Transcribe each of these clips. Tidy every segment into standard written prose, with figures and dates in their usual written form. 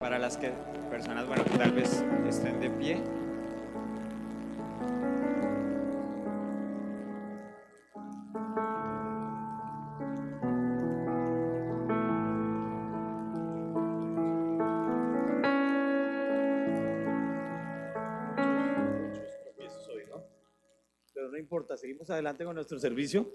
Para las personas, bueno, que tal vez estén de pie. Muchos tropiezos hoy, ¿no? Pero no importa, seguimos adelante con nuestro servicio.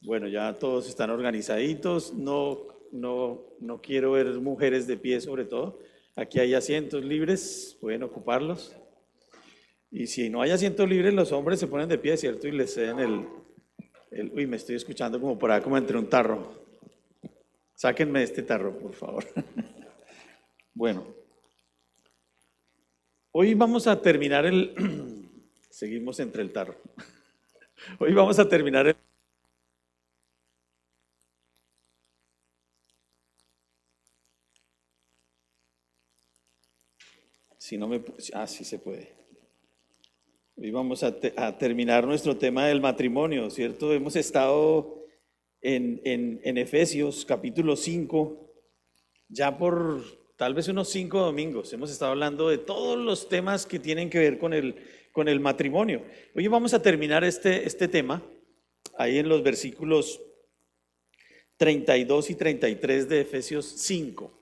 Bueno, ya todos están organizaditos. No quiero ver mujeres de pie, sobre todo. Aquí hay asientos libres, pueden ocuparlos. Y si no hay asientos libres, los hombres se ponen de pie, ¿cierto? Y les ceden uy, me estoy escuchando como por ahí, como entre un tarro. Sáquenme de este tarro, por favor. Bueno, hoy vamos a terminar seguimos entre el tarro. Hoy vamos a terminar Si no me... sí se puede. Hoy vamos a terminar nuestro tema del matrimonio, ¿cierto? Hemos estado en Efesios capítulo 5, ya por tal vez unos 5 domingos. Hemos estado hablando de todos los temas que tienen que ver con el matrimonio. Hoy vamos a terminar este tema ahí en los versículos 32 y 33 de Efesios 5.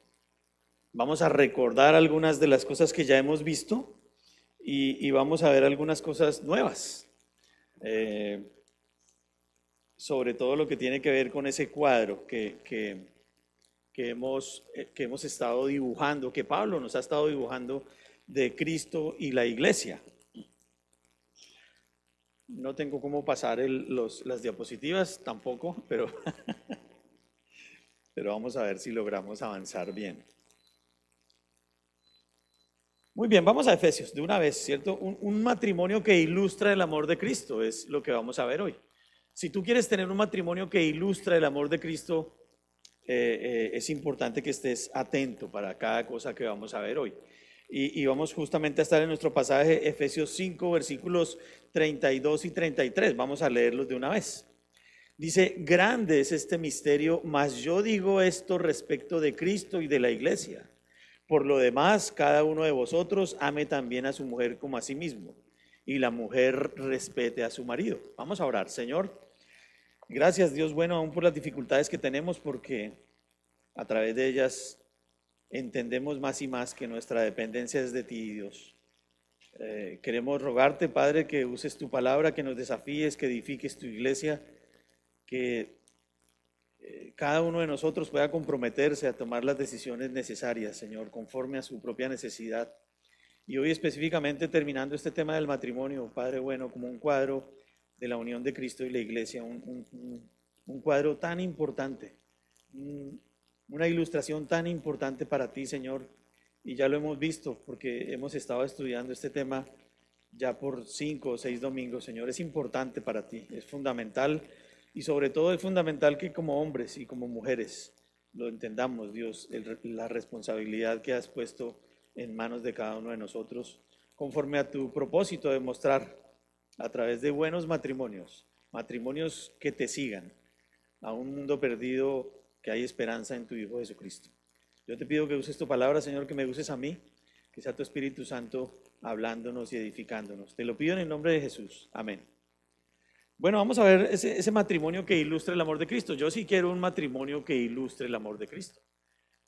Vamos a recordar algunas de las cosas que ya hemos visto y vamos a ver algunas cosas nuevas, sobre todo lo que tiene que ver con ese cuadro que hemos estado dibujando, que Pablo nos ha estado dibujando de Cristo y la iglesia. No tengo cómo pasar las diapositivas tampoco, pero vamos a ver si logramos avanzar bien. Muy bien, vamos a Efesios de una vez, ¿cierto? Un matrimonio que ilustra el amor de Cristo es lo que vamos a ver hoy. Si tú quieres tener un matrimonio que ilustra el amor de Cristo, es importante que estés atento para cada cosa que vamos a ver hoy. Y vamos justamente a estar en nuestro pasaje Efesios 5, versículos 32 y 33. Vamos a leerlos de una vez. Dice, grande es este misterio, mas yo digo esto respecto de Cristo y de la iglesia. Por lo demás, cada uno de vosotros ame también a su mujer como a sí mismo, y la mujer respete a su marido. Vamos a orar. Señor, gracias Dios bueno aún por las dificultades que tenemos, porque a través de ellas entendemos más y más que nuestra dependencia es de ti, Dios. Queremos rogarte, Padre, que uses tu palabra, que nos desafíes, que edifiques tu iglesia, que cada uno de nosotros pueda comprometerse a tomar las decisiones necesarias, Señor, conforme a su propia necesidad. Y hoy específicamente terminando este tema del matrimonio, Padre bueno, como un cuadro de la unión de Cristo y la iglesia, un cuadro tan importante, una ilustración tan importante para ti, Señor. Y ya lo hemos visto porque hemos estado estudiando este tema ya por 5 o 6 domingos, Señor. Es importante para ti, es fundamental. Y sobre todo es fundamental que como hombres y como mujeres lo entendamos, Dios, la responsabilidad que has puesto en manos de cada uno de nosotros, conforme a tu propósito de mostrar a través de buenos matrimonios, matrimonios que te sigan, a un mundo perdido que hay esperanza en tu Hijo Jesucristo. Yo te pido que uses tu palabra, Señor, que me uses a mí, que sea tu Espíritu Santo hablándonos y edificándonos. Te lo pido en el nombre de Jesús. Amén. Bueno, vamos a ver ese matrimonio que ilustre el amor de Cristo. Yo sí quiero un matrimonio que ilustre el amor de Cristo.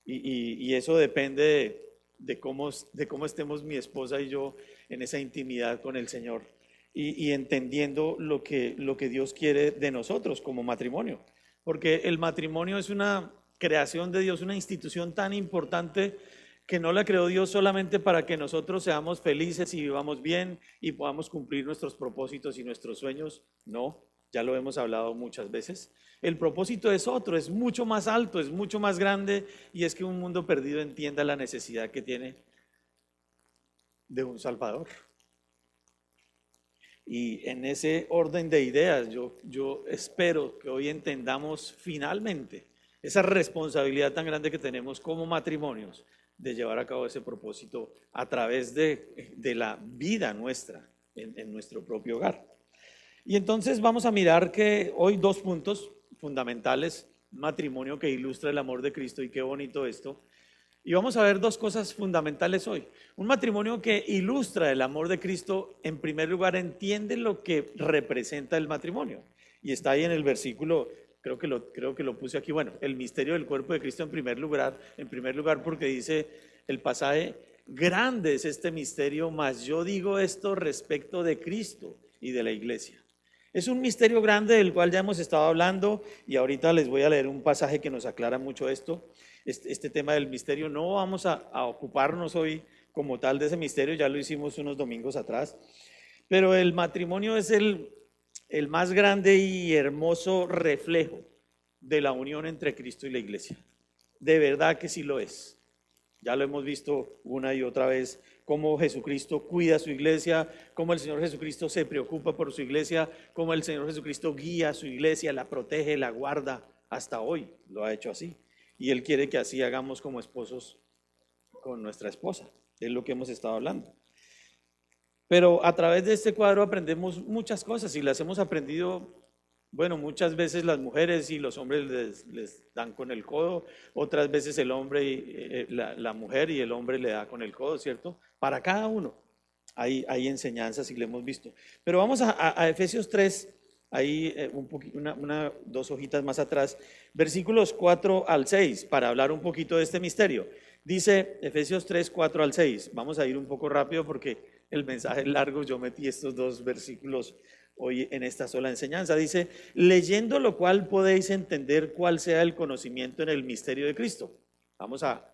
Y eso depende de cómo estemos mi esposa y yo en esa intimidad con el Señor. Y entendiendo lo que Dios quiere de nosotros como matrimonio. Porque el matrimonio es una creación de Dios, una institución tan importante que no la creó Dios solamente para que nosotros seamos felices y vivamos bien y podamos cumplir nuestros propósitos y nuestros sueños. No, ya lo hemos hablado muchas veces. El propósito es otro, es mucho más alto, es mucho más grande, y es que un mundo perdido entienda la necesidad que tiene de un Salvador. Y en ese orden de ideas, yo espero que hoy entendamos finalmente esa responsabilidad tan grande que tenemos como matrimonios de llevar a cabo ese propósito a través de la vida nuestra en nuestro propio hogar. Y entonces vamos a mirar que hoy dos puntos fundamentales, matrimonio que ilustra el amor de Cristo, y qué bonito esto. Y vamos a ver dos cosas fundamentales hoy. Un matrimonio que ilustra el amor de Cristo, en primer lugar, entiende lo que representa el matrimonio. Y está ahí en el versículo, creo que lo puse aquí, bueno, el misterio del cuerpo de Cristo en primer lugar porque dice el pasaje, grande es este misterio, mas yo digo esto respecto de Cristo y de la iglesia. Es un misterio grande del cual ya hemos estado hablando y ahorita les voy a leer un pasaje que nos aclara mucho esto. Este tema del misterio, no vamos a ocuparnos hoy como tal de ese misterio, ya lo hicimos unos domingos atrás, pero el matrimonio es el más grande y hermoso reflejo de la unión entre Cristo y la iglesia. De verdad que sí lo es. Ya lo hemos visto una y otra vez, cómo Jesucristo cuida a su iglesia, cómo el Señor Jesucristo se preocupa por su iglesia, cómo el Señor Jesucristo guía a su iglesia, la protege, la guarda. Hasta hoy lo ha hecho así. Y Él quiere que así hagamos como esposos con nuestra esposa. Es lo que hemos estado hablando. Pero a través de este cuadro aprendemos muchas cosas y las hemos aprendido, bueno, muchas veces las mujeres y los hombres les dan con el codo, otras veces el hombre y la mujer y el hombre le da con el codo, ¿cierto? Para cada uno hay enseñanzas y le hemos visto. Pero vamos a Efesios 3, ahí dos hojitas más atrás, versículos 4 al 6, para hablar un poquito de este misterio. Dice Efesios 3, 4 al 6. Vamos a ir un poco rápido porque el mensaje es largo. Yo metí estos dos versículos hoy en esta sola enseñanza. Dice, leyendo lo cual podéis entender cuál sea el conocimiento en el misterio de Cristo. Vamos a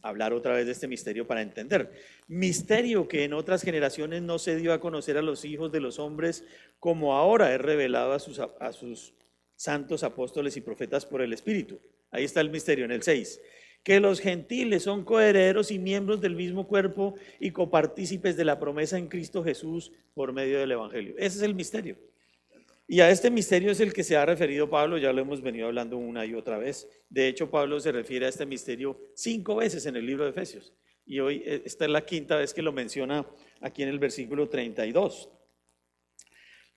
hablar otra vez de este misterio para entender. Misterio que en otras generaciones no se dio a conocer a los hijos de los hombres, como ahora es revelado a sus santos apóstoles y profetas por el Espíritu. Ahí está el misterio en el 6. Que los gentiles son coherederos y miembros del mismo cuerpo y copartícipes de la promesa en Cristo Jesús por medio del Evangelio. Ese es el misterio. Y a este misterio es el que se ha referido Pablo, ya lo hemos venido hablando una y otra vez. De hecho, Pablo se refiere a este misterio 5 veces en el libro de Efesios. Y hoy esta es la quinta vez que lo menciona aquí en el versículo 32.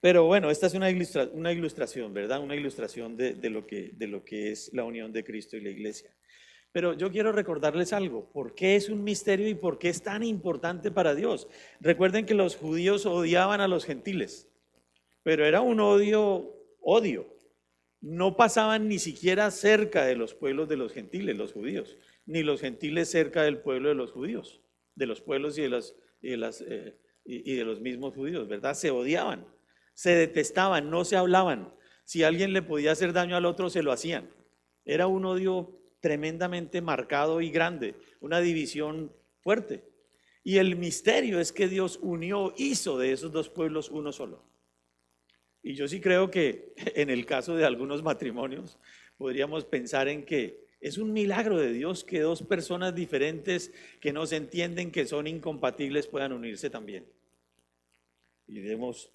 Pero bueno, esta es una ilustración, ¿verdad? Una ilustración de lo que es la unión de Cristo y la iglesia. Pero yo quiero recordarles algo, ¿por qué es un misterio y por qué es tan importante para Dios? Recuerden que los judíos odiaban a los gentiles, pero era un odio. No pasaban ni siquiera cerca de los pueblos de los gentiles, los judíos, ni los gentiles cerca del pueblo de los judíos, de los pueblos y de los mismos judíos, ¿verdad? Se odiaban, se detestaban, no se hablaban. Si alguien le podía hacer daño al otro, se lo hacían. Era un odio tremendamente marcado y grande, una división fuerte. Y el misterio es que Dios hizo de esos dos pueblos uno solo. Y yo sí creo que en el caso de algunos matrimonios podríamos pensar en que es un milagro de Dios que dos personas diferentes que no se entienden, que son incompatibles, puedan unirse también. Y hemos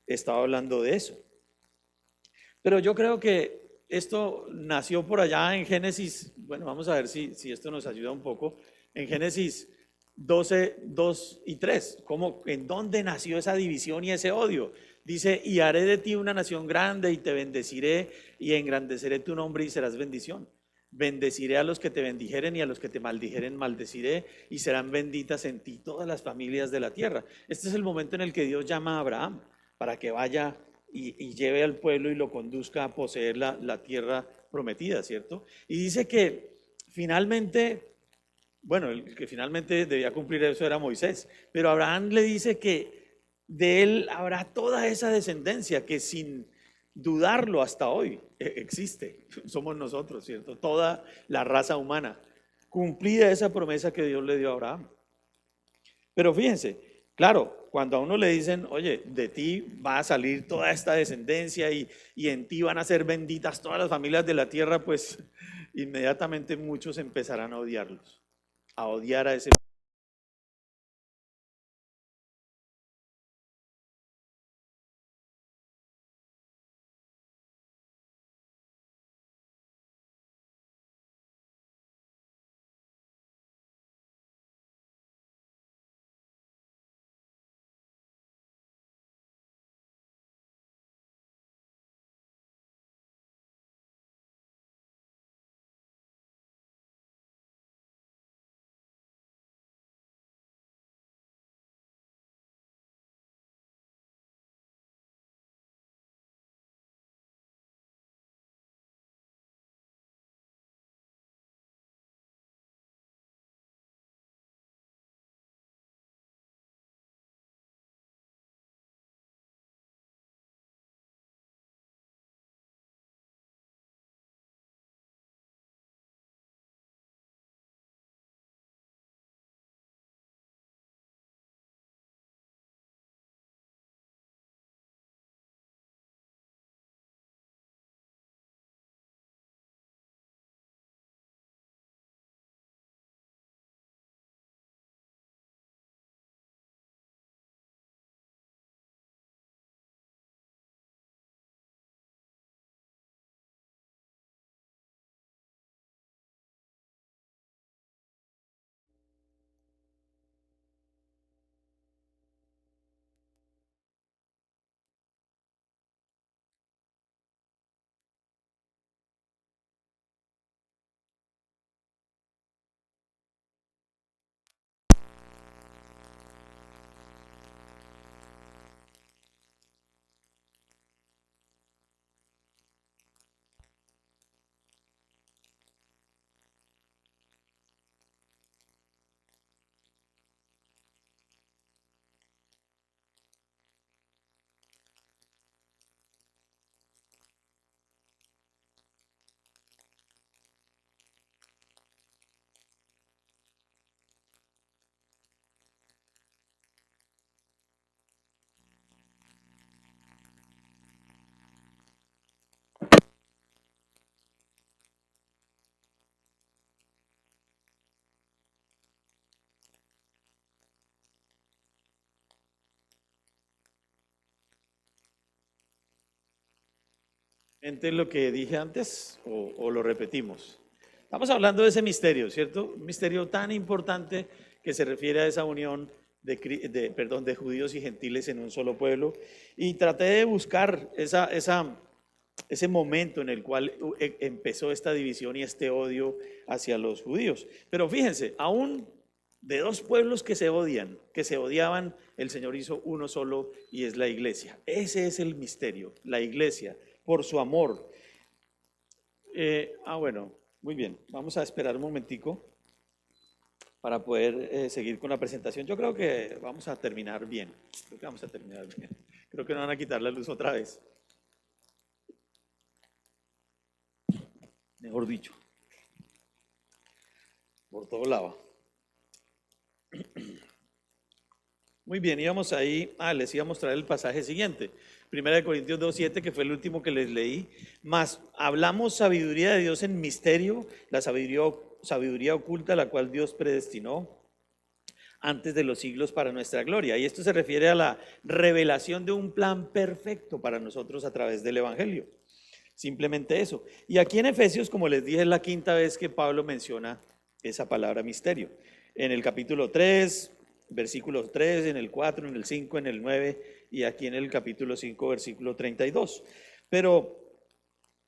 estado hablando de eso. Pero yo creo que esto nació por allá en Génesis, bueno, vamos a ver si esto nos ayuda un poco, en Génesis 12, 2 y 3, ¿en dónde nació esa división y ese odio? Dice, y haré de ti una nación grande y te bendeciré y engrandeceré tu nombre y serás bendición. Bendeciré a los que te bendijeren y a los que te maldijeren maldeciré y serán benditas en ti todas las familias de la tierra. Este es el momento en el que Dios llama a Abraham para que vaya y lleve al pueblo y lo conduzca a poseer la tierra prometida, ¿cierto? Y dice que finalmente, bueno, el que finalmente debía cumplir eso era Moisés, pero Abraham le dice que de él habrá toda esa descendencia que sin dudarlo hasta hoy existe. Somos nosotros, ¿cierto? Toda la raza humana. Cumplida esa promesa que Dios le dio a Abraham. Pero fíjense, claro, cuando a uno le dicen, oye, de ti va a salir toda esta descendencia y en ti van a ser benditas todas las familias de la tierra, pues inmediatamente muchos empezarán a odiarlos, a odiar a ese lo que dije antes o lo repetimos? Estamos hablando de ese misterio, ¿cierto? Un misterio tan importante que se refiere a esa unión de judíos y gentiles en un solo pueblo. Y traté de buscar ese momento en el cual empezó esta división y este odio hacia los judíos. Pero fíjense, aún de dos pueblos que se odiaban, el Señor hizo uno solo y es la iglesia. Ese es el misterio, la iglesia, por su amor. Bueno, muy bien, vamos a esperar un momentico para poder seguir con la presentación. Yo creo que vamos a terminar bien. Creo que no van a quitar la luz otra vez. Mejor dicho, por todo lado. Muy bien, íbamos ahí, les iba a mostrar el pasaje siguiente, 1 Corintios 2:7, que fue el último que les leí. Más hablamos sabiduría de Dios en misterio, la sabiduría oculta, la cual Dios predestinó antes de los siglos para nuestra gloria. Y esto se refiere a la revelación de un plan perfecto para nosotros a través del Evangelio. Simplemente eso. Y aquí en Efesios, como les dije, es la quinta vez que Pablo menciona esa palabra misterio. En el capítulo 3, versículo 3, en el 4, en el 5, en el 9 y aquí en el capítulo 5, versículo 32. Pero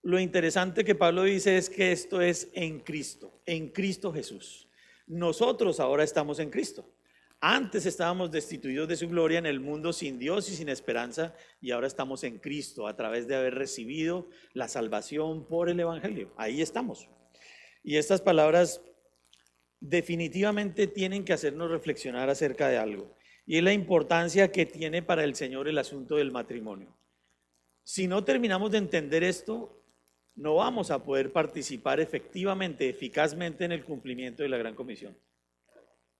lo interesante que Pablo dice es que esto es en Cristo Jesús. Nosotros ahora estamos en Cristo. Antes estábamos destituidos de su gloria en el mundo sin Dios y sin esperanza, y ahora estamos en Cristo a través de haber recibido la salvación por el Evangelio. Ahí estamos. Y estas palabras definitivamente tienen que hacernos reflexionar acerca de algo, y es la importancia que tiene para el Señor el asunto del matrimonio. Si no terminamos de entender esto, no vamos a poder participar efectivamente, eficazmente en el cumplimiento de la Gran Comisión.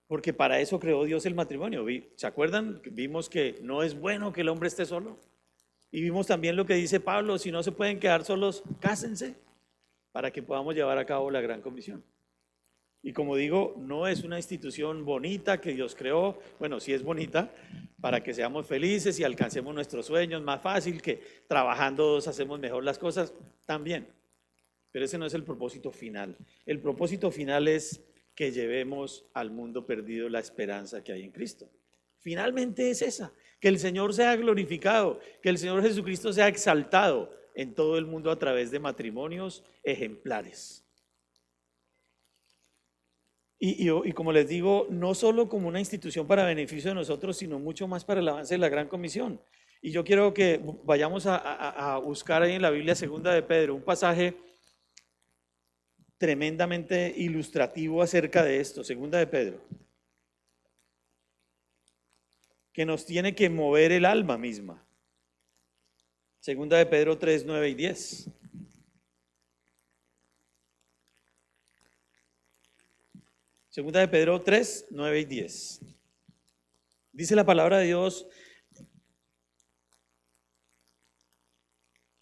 Porque para eso creó Dios el matrimonio. ¿Se acuerdan? Vimos que no es bueno que el hombre esté solo. Y vimos también lo que dice Pablo: si no se pueden quedar solos, cásense para que podamos llevar a cabo la Gran Comisión. Y como digo, no es una institución bonita que Dios creó. Bueno, sí es bonita para que seamos felices y alcancemos nuestros sueños. Más fácil que trabajando dos hacemos mejor las cosas también. Pero ese no es el propósito final. El propósito final es que llevemos al mundo perdido la esperanza que hay en Cristo. Finalmente es esa, que el Señor sea glorificado, que el Señor Jesucristo sea exaltado en todo el mundo a través de matrimonios ejemplares. Y como les digo, no solo como una institución para beneficio de nosotros, sino mucho más para el avance de la Gran Comisión. Y yo quiero que vayamos a buscar ahí en la Biblia, segunda de Pedro, un pasaje tremendamente ilustrativo acerca de esto, segunda de Pedro, que nos tiene que mover el alma misma. Segunda de Pedro 3, 9 y 10. Segunda de Pedro 3, 9 y 10. Dice la palabra de Dios: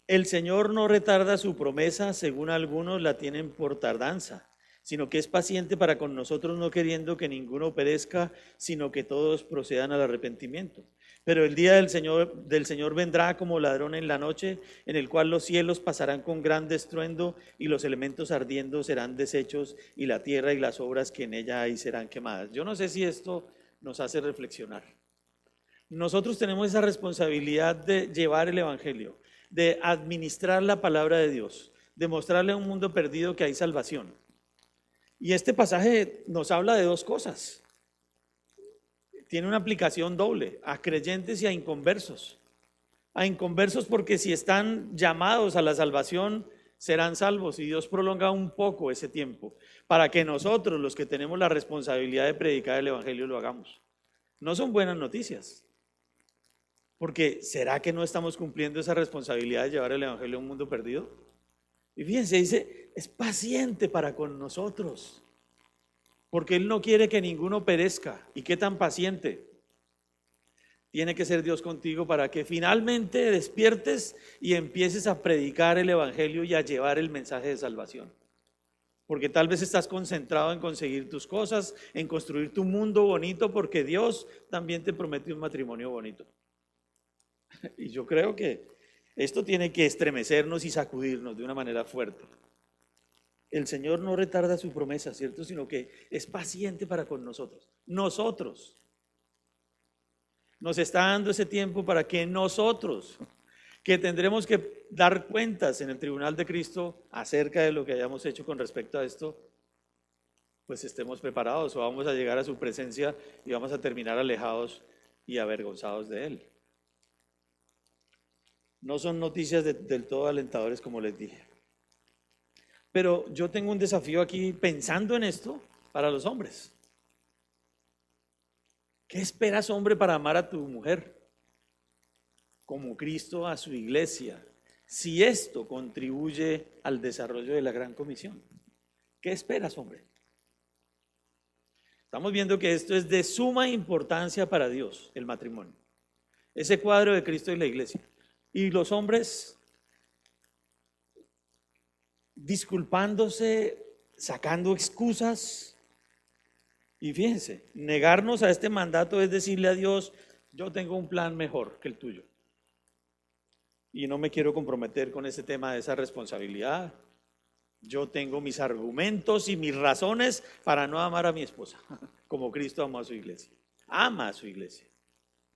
el Señor no retarda su promesa, según algunos la tienen por tardanza, sino que es paciente para con nosotros, no queriendo que ninguno perezca, sino que todos procedan al arrepentimiento. Pero el día del Señor vendrá como ladrón en la noche, en el cual los cielos pasarán con gran estruendo y los elementos ardiendo serán deshechos y la tierra y las obras que en ella hay serán quemadas. Yo no sé si esto nos hace reflexionar. Nosotros tenemos esa responsabilidad de llevar el Evangelio, de administrar la palabra de Dios, de mostrarle a un mundo perdido que hay salvación. Y este pasaje nos habla de dos cosas. Tiene una aplicación doble, a creyentes y a inconversos. A inconversos porque si están llamados a la salvación, serán salvos, y Dios prolonga un poco ese tiempo para que nosotros, los que tenemos la responsabilidad de predicar el Evangelio, lo hagamos. No son buenas noticias, porque ¿será que no estamos cumpliendo esa responsabilidad de llevar el Evangelio a un mundo perdido? Y fíjense, dice, es paciente para con nosotros, porque Él no quiere que ninguno perezca. ¿Y qué tan paciente tiene que ser Dios contigo para que finalmente despiertes y empieces a predicar el Evangelio y a llevar el mensaje de salvación? Porque tal vez estás concentrado en conseguir tus cosas, en construir tu mundo bonito, porque Dios también te promete un matrimonio bonito. Y yo creo que Esto tiene que estremecernos y sacudirnos de una manera fuerte. El Señor no retarda su promesa, ¿cierto? Sino que es paciente para con nosotros. Nosotros. Nos está dando ese tiempo para que nosotros, que tendremos que dar cuentas en el tribunal de Cristo acerca de lo que hayamos hecho con respecto a esto, pues estemos preparados o vamos a llegar a su presencia y vamos a terminar alejados y avergonzados de Él. No son noticias del todo alentadoras, como les dije. Pero yo tengo un desafío aquí pensando en esto para los hombres. ¿Qué esperas, hombre, para amar a tu mujer? Como Cristo a su iglesia, si esto contribuye al desarrollo de la gran comisión. ¿Qué esperas, hombre? Estamos viendo que esto es de suma importancia para Dios, el matrimonio. Ese cuadro de Cristo y la iglesia. Y los hombres disculpándose, sacando excusas. Y fíjense, negarnos a este mandato es decirle a Dios, yo tengo un plan mejor que el tuyo. Y no me quiero comprometer con ese tema de esa responsabilidad. Yo tengo mis argumentos y mis razones para no amar a mi esposa, como Cristo amó a su iglesia. Ama a su iglesia.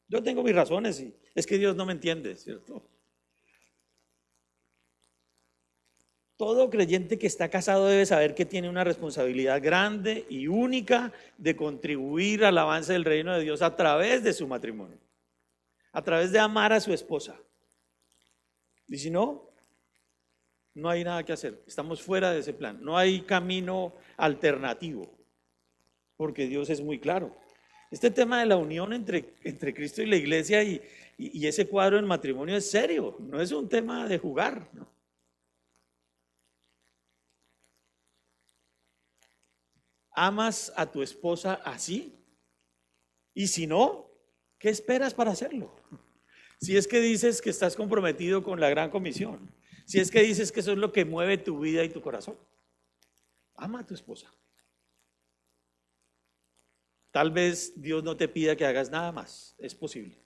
Yo tengo mis razones y es que Dios no me entiende, ¿cierto? Todo creyente que está casado debe saber que tiene una responsabilidad grande y única de contribuir al avance del reino de Dios a través de su matrimonio, a través de amar a su esposa. Y si no, no hay nada que hacer. Estamos fuera de ese plan. No hay camino alternativo, porque Dios es muy claro. Este tema de la unión entre Cristo y la iglesia y ese cuadro del matrimonio es serio, no es un tema de jugar, ¿no? ¿Amas a tu esposa así? Y si no, ¿qué esperas para hacerlo? Si es que dices que estás comprometido con la gran comisión, si es que dices que eso es lo que mueve tu vida y tu corazón, ama a tu esposa. Tal vez Dios no te pida que hagas nada más, es posible.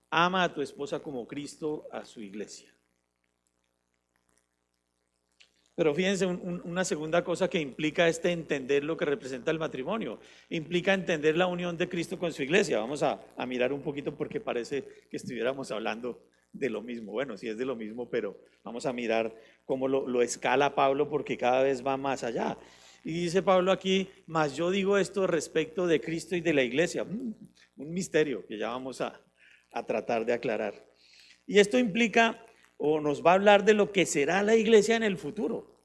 Ama a tu esposa como Cristo a su iglesia. Pero fíjense, una segunda cosa que implica entender lo que representa el matrimonio, implica entender la unión de Cristo con su iglesia. Vamos a mirar un poquito porque parece que estuviéramos hablando de lo mismo. Bueno, sí es de lo mismo, pero vamos a mirar cómo lo escala Pablo porque cada vez va más allá. Y dice Pablo aquí, mas yo digo esto respecto de Cristo y de la iglesia. Un misterio que ya vamos a tratar de aclarar. Y esto implica o nos va a hablar de lo que será la iglesia en el futuro,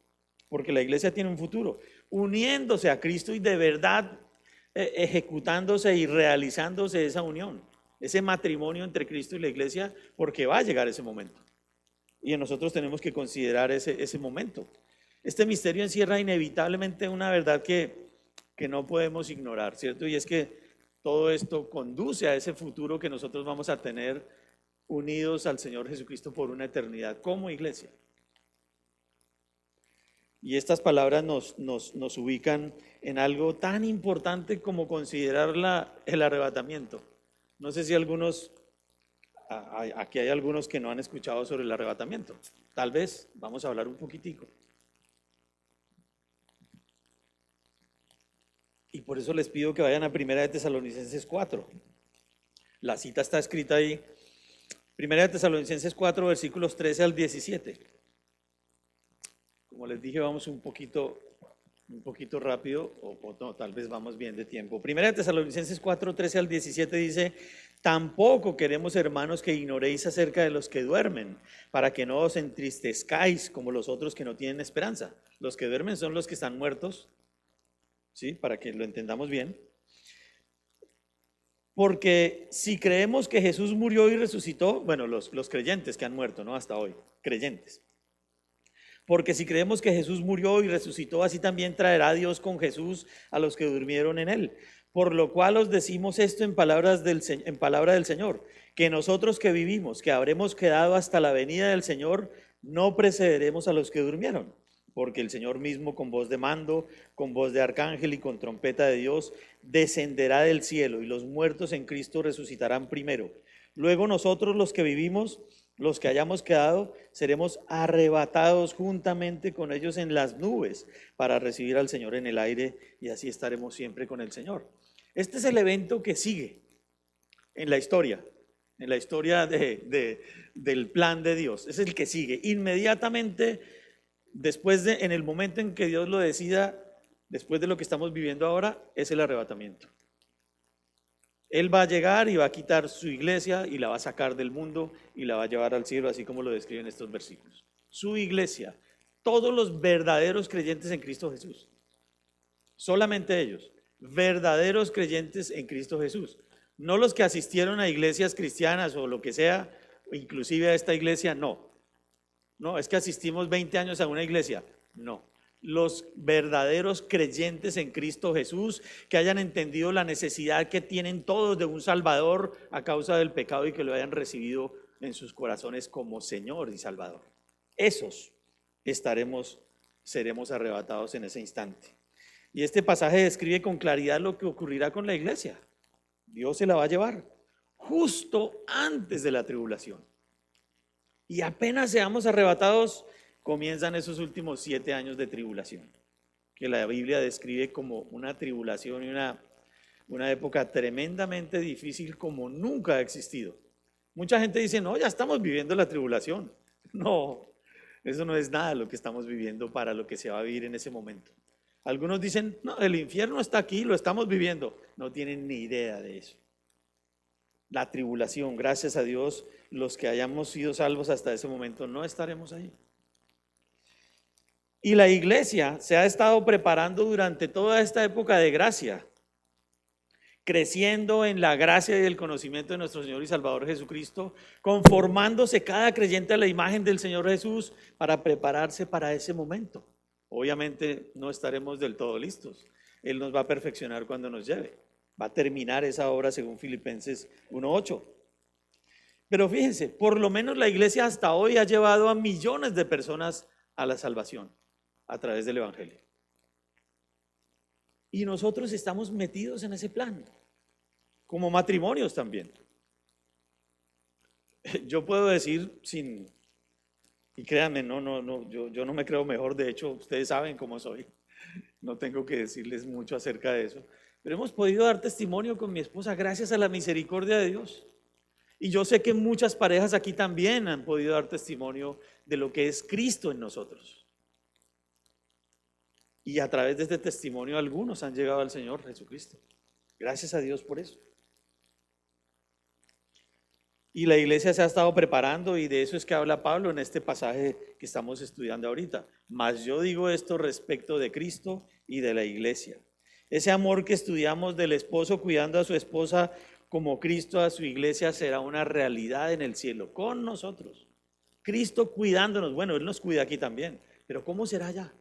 porque la iglesia tiene un futuro, uniéndose a Cristo y de verdad ejecutándose y realizándose esa unión, ese matrimonio entre Cristo y la iglesia, porque va a llegar ese momento. Y nosotros tenemos que considerar ese momento. Este misterio encierra inevitablemente una verdad que no podemos ignorar, ¿cierto? Y es que todo esto conduce a ese futuro que nosotros vamos a tener unidos al Señor Jesucristo por una eternidad como iglesia. Y estas palabras nos ubican en algo tan importante como considerar el arrebatamiento. No sé si aquí hay algunos que no han escuchado sobre el arrebatamiento. Tal vez vamos a hablar un poquitico. Y por eso les pido que vayan a 1 de Tesalonicenses 4. La cita está escrita ahí. 1 de Tesalonicenses 4, versículos 13 al 17. Como les dije, vamos un poquito rápido, o no, tal vez vamos bien de tiempo. 1 de Tesalonicenses 4, 13 al 17 dice, tampoco queremos, hermanos, que ignoréis acerca de los que duermen, para que no os entristezcáis como los otros que no tienen esperanza. Los que duermen son los que están muertos, ¿sí? Para que lo entendamos bien. Porque si creemos que Jesús murió y resucitó, bueno, los creyentes que han muerto, ¿no? Hasta hoy, creyentes. Porque si creemos que Jesús murió y resucitó, así también traerá Dios con Jesús a los que durmieron en él. Por lo cual os decimos esto en palabra del Señor, que nosotros que vivimos, que habremos quedado hasta la venida del Señor, no precederemos a los que durmieron. porque el Señor mismo con voz de mando, con voz de arcángel y con trompeta de Dios, descenderá del cielo y los muertos en Cristo resucitarán primero. Luego nosotros los que vivimos, los que hayamos quedado, seremos arrebatados juntamente con ellos en las nubes para recibir al Señor en el aire y así estaremos siempre con el Señor. Este es el evento que sigue en la historia del plan de Dios. Es el que sigue. Inmediatamente después en el momento en que Dios lo decida, después de lo que estamos viviendo ahora, es el arrebatamiento. Él va a llegar y va a quitar su iglesia y la va a sacar del mundo y la va a llevar al cielo, así como lo describen estos versículos. Su iglesia, todos los verdaderos creyentes en Cristo Jesús, solamente ellos, verdaderos creyentes en Cristo Jesús, no los que asistieron a iglesias cristianas o lo que sea, inclusive a esta iglesia, no, es que asistimos 20 años a una iglesia, no. Los verdaderos creyentes en Cristo Jesús, que hayan entendido la necesidad que tienen todos de un Salvador a causa del pecado y que lo hayan recibido en sus corazones como Señor y Salvador. Esos seremos arrebatados en ese instante. Y este pasaje describe con claridad lo que ocurrirá con la iglesia. Dios se la va a llevar justo antes de la tribulación. Y apenas seamos arrebatados, comienzan esos últimos 7 años de tribulación, que la Biblia describe como una tribulación y una época tremendamente difícil como nunca ha existido. Mucha gente dice, no, ya estamos viviendo la tribulación. No, eso no es nada lo que estamos viviendo para lo que se va a vivir en ese momento. Algunos dicen, no, el infierno está aquí, lo estamos viviendo. No tienen ni idea de eso. La tribulación, gracias a Dios, los que hayamos sido salvos hasta ese momento no estaremos ahí. Y la iglesia se ha estado preparando durante toda esta época de gracia, creciendo en la gracia y el conocimiento de nuestro Señor y Salvador Jesucristo, conformándose cada creyente a la imagen del Señor Jesús para prepararse para ese momento. Obviamente no estaremos del todo listos. Él nos va a perfeccionar cuando nos lleve. Va a terminar esa obra según Filipenses 1:8. Pero fíjense, por lo menos la iglesia hasta hoy ha llevado a millones de personas a la salvación a través del Evangelio. Y nosotros estamos metidos en ese plan, como matrimonios también. Yo puedo decir y créanme, yo no me creo mejor, de hecho, ustedes saben cómo soy, no tengo que decirles mucho acerca de eso, pero hemos podido dar testimonio con mi esposa gracias a la misericordia de Dios. Y yo sé que muchas parejas aquí también han podido dar testimonio de lo que es Cristo en nosotros. Y a través de este testimonio algunos han llegado al Señor Jesucristo. Gracias a Dios por eso. Y la iglesia se ha estado preparando y de eso es que habla Pablo en este pasaje que estamos estudiando ahorita. Mas yo digo esto respecto de Cristo y de la iglesia. Ese amor que estudiamos del esposo cuidando a su esposa como Cristo a su iglesia será una realidad en el cielo con nosotros. Cristo cuidándonos. Bueno, Él nos cuida aquí también, pero ¿cómo será allá?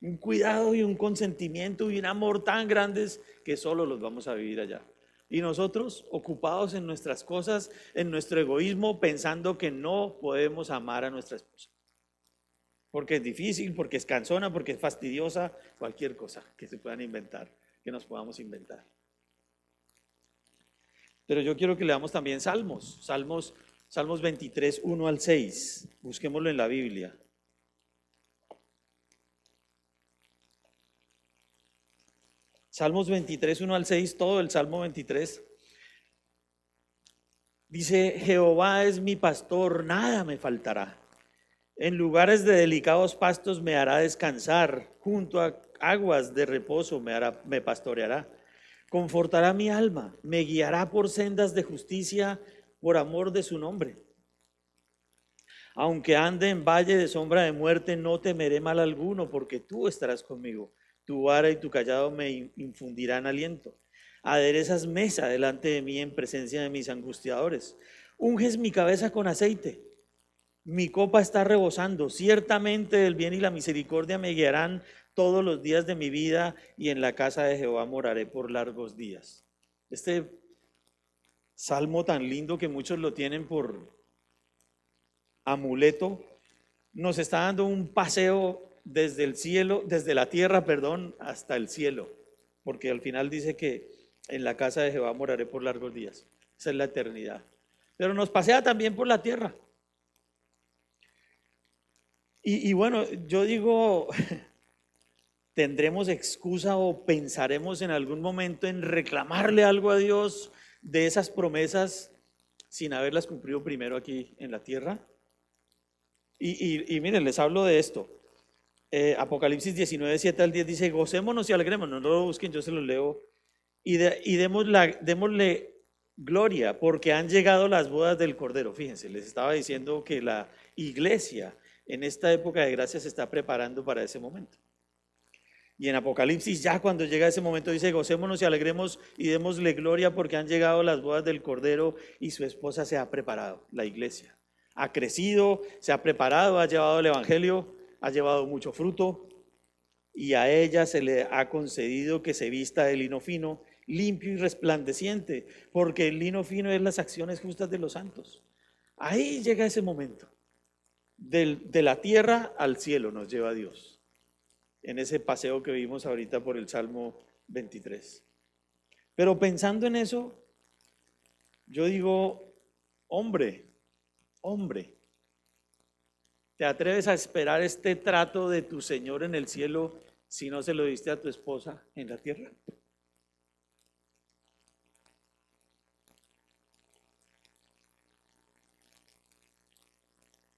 Un cuidado y un consentimiento y un amor tan grandes que solo los vamos a vivir allá. Y nosotros ocupados en nuestras cosas, en nuestro egoísmo, pensando que no podemos amar a nuestra esposa. Porque es difícil, porque es cansona, porque es fastidiosa, cualquier cosa que se puedan inventar, que nos podamos inventar. Pero yo quiero que leamos también Salmos 23, 1 al 6. Busquémoslo en la Biblia. Salmos 23, 1 al 6, todo el Salmo 23. Dice, Jehová es mi pastor, nada me faltará. En lugares de delicados pastos me hará descansar, junto a aguas de reposo me pastoreará. Confortará mi alma, me guiará por sendas de justicia, por amor de su nombre. Aunque ande en valle de sombra de muerte, no temeré mal alguno, porque tú estarás conmigo. Tu vara y tu callado me infundirán aliento. Aderezas mesa delante de mí en presencia de mis angustiadores. Unges mi cabeza con aceite. Mi copa está rebosando. Ciertamente el bien y la misericordia me guiarán todos los días de mi vida, y en la casa de Jehová moraré por largos días. Este salmo tan lindo que muchos lo tienen por amuleto nos está dando un paseo desde el cielo, desde la tierra, perdón, hasta el cielo, porque al final dice que en la casa de Jehová moraré por largos días. Esa es la eternidad. Pero nos pasea también por la tierra. Y bueno, yo digo, ¿tendremos excusa o pensaremos en algún momento en reclamarle algo a Dios de esas promesas sin haberlas cumplido primero aquí en la tierra? Y miren, les hablo de esto. Apocalipsis 19, 7 al 10 dice: gocémonos y alegrémonos. No lo busquen, yo se los leo. Y démosle gloria, porque han llegado las bodas del Cordero. Fíjense, les estaba diciendo que la iglesia en esta época de gracia se está preparando para ese momento. Y en Apocalipsis, ya cuando llega ese momento, dice: gocémonos y alegremos y démosle gloria, porque han llegado las bodas del Cordero y su esposa se ha preparado. La iglesia ha crecido, se ha preparado, ha llevado el evangelio, ha llevado mucho fruto, y a ella se le ha concedido que se vista de lino fino, limpio y resplandeciente, porque el lino fino es las acciones justas de los santos. Ahí llega ese momento. De la tierra al cielo nos lleva Dios, en ese paseo que vimos ahorita por el Salmo 23. Pero pensando en eso, yo digo, hombre, ¿te atreves a esperar este trato de tu Señor en el cielo si no se lo diste a tu esposa en la tierra?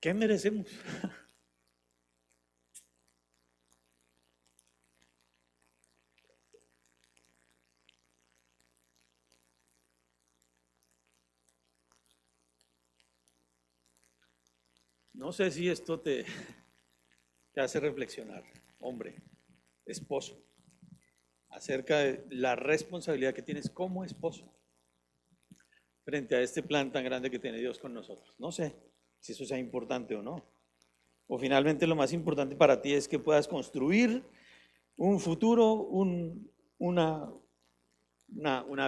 ¿Qué merecemos? No sé si esto te hace reflexionar, hombre, esposo, acerca de la responsabilidad que tienes como esposo frente a este plan tan grande que tiene Dios con nosotros. No sé si eso sea importante o no. O finalmente lo más importante para ti es que puedas construir un futuro, una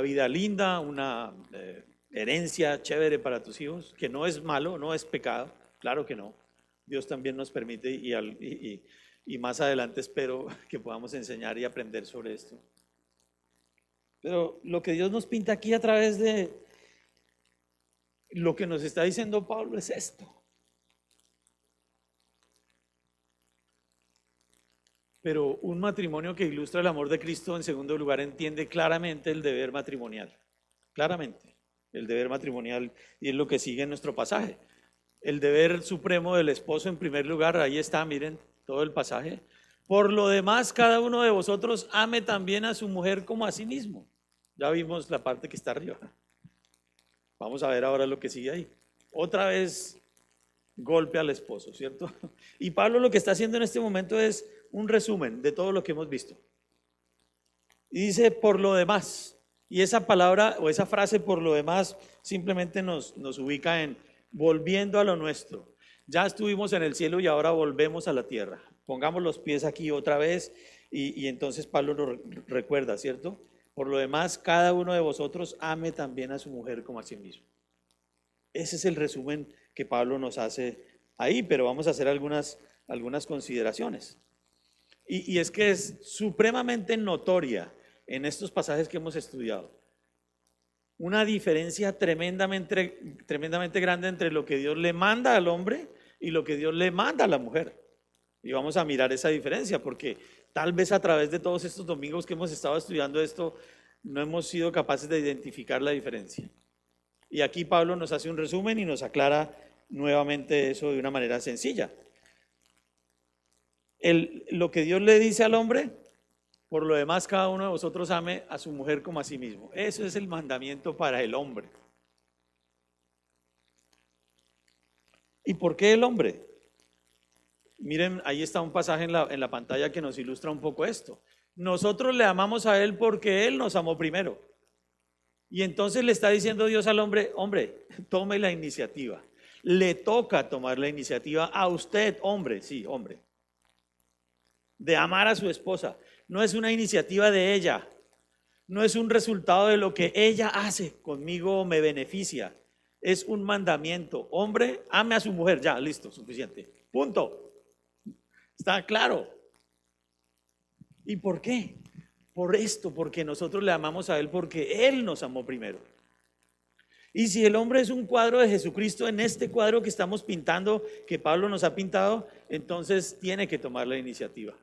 vida linda, una herencia chévere para tus hijos, que no es malo, no es pecado, claro que no. Dios también nos permite y más adelante espero que podamos enseñar y aprender sobre esto. Pero lo que Dios nos pinta aquí a través de lo que nos está diciendo Pablo es esto. Pero un matrimonio que ilustra el amor de Cristo, en segundo lugar, entiende claramente el deber matrimonial. Claramente, el deber matrimonial, y es lo que sigue en nuestro pasaje. El deber supremo del esposo, en primer lugar, ahí está, miren, todo el pasaje. Por lo demás, cada uno de vosotros ame también a su mujer como a sí mismo. Ya vimos la parte que está arriba. Vamos a ver ahora lo que sigue ahí. Otra vez, golpe al esposo, ¿cierto? Y Pablo lo que está haciendo en este momento es un resumen de todo lo que hemos visto. Y dice, por lo demás. Y esa palabra o esa frase, por lo demás, simplemente nos ubica en volviendo a lo nuestro. Ya estuvimos en el cielo y ahora volvemos a la tierra. Pongamos los pies aquí otra vez y entonces Pablo nos recuerda, ¿cierto? Por lo demás, cada uno de vosotros ame también a su mujer como a sí mismo. Ese es el resumen que Pablo nos hace ahí, pero vamos a hacer algunas consideraciones. Y es que es supremamente notoria en estos pasajes que hemos estudiado una diferencia tremendamente grande entre lo que Dios le manda al hombre y lo que Dios le manda a la mujer. Y vamos a mirar esa diferencia porque tal vez a través de todos estos domingos que hemos estado estudiando esto, no hemos sido capaces de identificar la diferencia. Y aquí Pablo nos hace un resumen y nos aclara nuevamente eso de una manera sencilla. Lo que Dios le dice al hombre, por lo demás cada uno de vosotros ame a su mujer como a sí mismo. Eso es el mandamiento para el hombre. ¿Y por qué el hombre? Miren, ahí está un pasaje en la pantalla que nos ilustra un poco esto. Nosotros le amamos a Él porque Él nos amó primero. Y entonces le está diciendo Dios al hombre, hombre, tome la iniciativa. Le toca tomar la iniciativa a usted, hombre, sí, hombre, de amar a su esposa. No es una iniciativa de ella, no es un resultado de lo que ella hace conmigo, me beneficia. Es un mandamiento. Hombre, ame a su mujer. Ya, listo, suficiente. Punto. Está claro. ¿Y por qué? Por esto, porque nosotros le amamos a Él, porque Él nos amó primero. Y si el hombre es un cuadro de Jesucristo, en este cuadro que estamos pintando, que Pablo nos ha pintado, entonces tiene que tomar la iniciativa.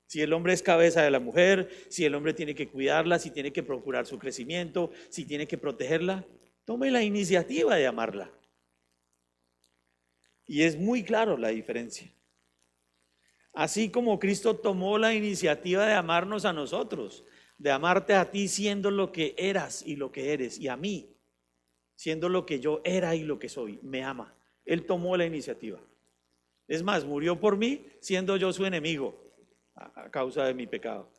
Si el hombre es cabeza de la mujer, si el hombre tiene que cuidarla, si tiene que procurar su crecimiento, si tiene que protegerla, tome la iniciativa de amarla. Y es muy claro la diferencia. Así como Cristo tomó la iniciativa de amarnos a nosotros, de amarte a ti siendo lo que eras y lo que eres, y a mí siendo lo que yo era y lo que soy, me ama. Él tomó la iniciativa. Es más, murió por mí siendo yo su enemigo a causa de mi pecado.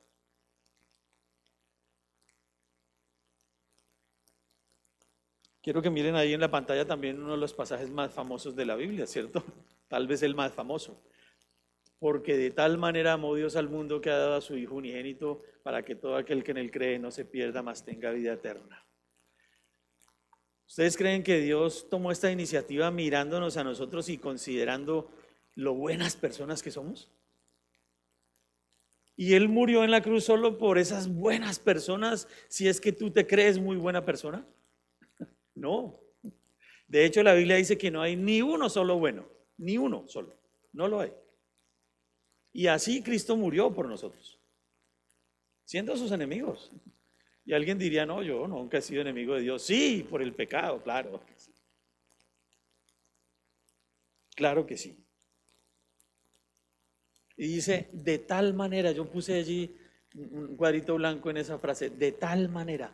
Quiero que miren ahí en la pantalla también uno de los pasajes más famosos de la Biblia, ¿cierto? Tal vez el más famoso. Porque de tal manera amó Dios al mundo que ha dado a su Hijo unigénito para que todo aquel que en él cree no se pierda, mas tenga vida eterna. ¿Ustedes creen que Dios tomó esta iniciativa mirándonos a nosotros y considerando lo buenas personas que somos? Y Él murió en la cruz solo por esas buenas personas, si es que tú te crees muy buena persona. No. De hecho, la Biblia dice que no hay ni uno solo bueno, ni uno solo. No lo hay. Y así Cristo murió por nosotros, siendo sus enemigos. Y alguien diría, no, yo nunca he sido enemigo de Dios. Sí, por el pecado, claro. Claro que sí. Y dice, de tal manera, yo puse allí un cuadrito blanco en esa frase, de tal manera,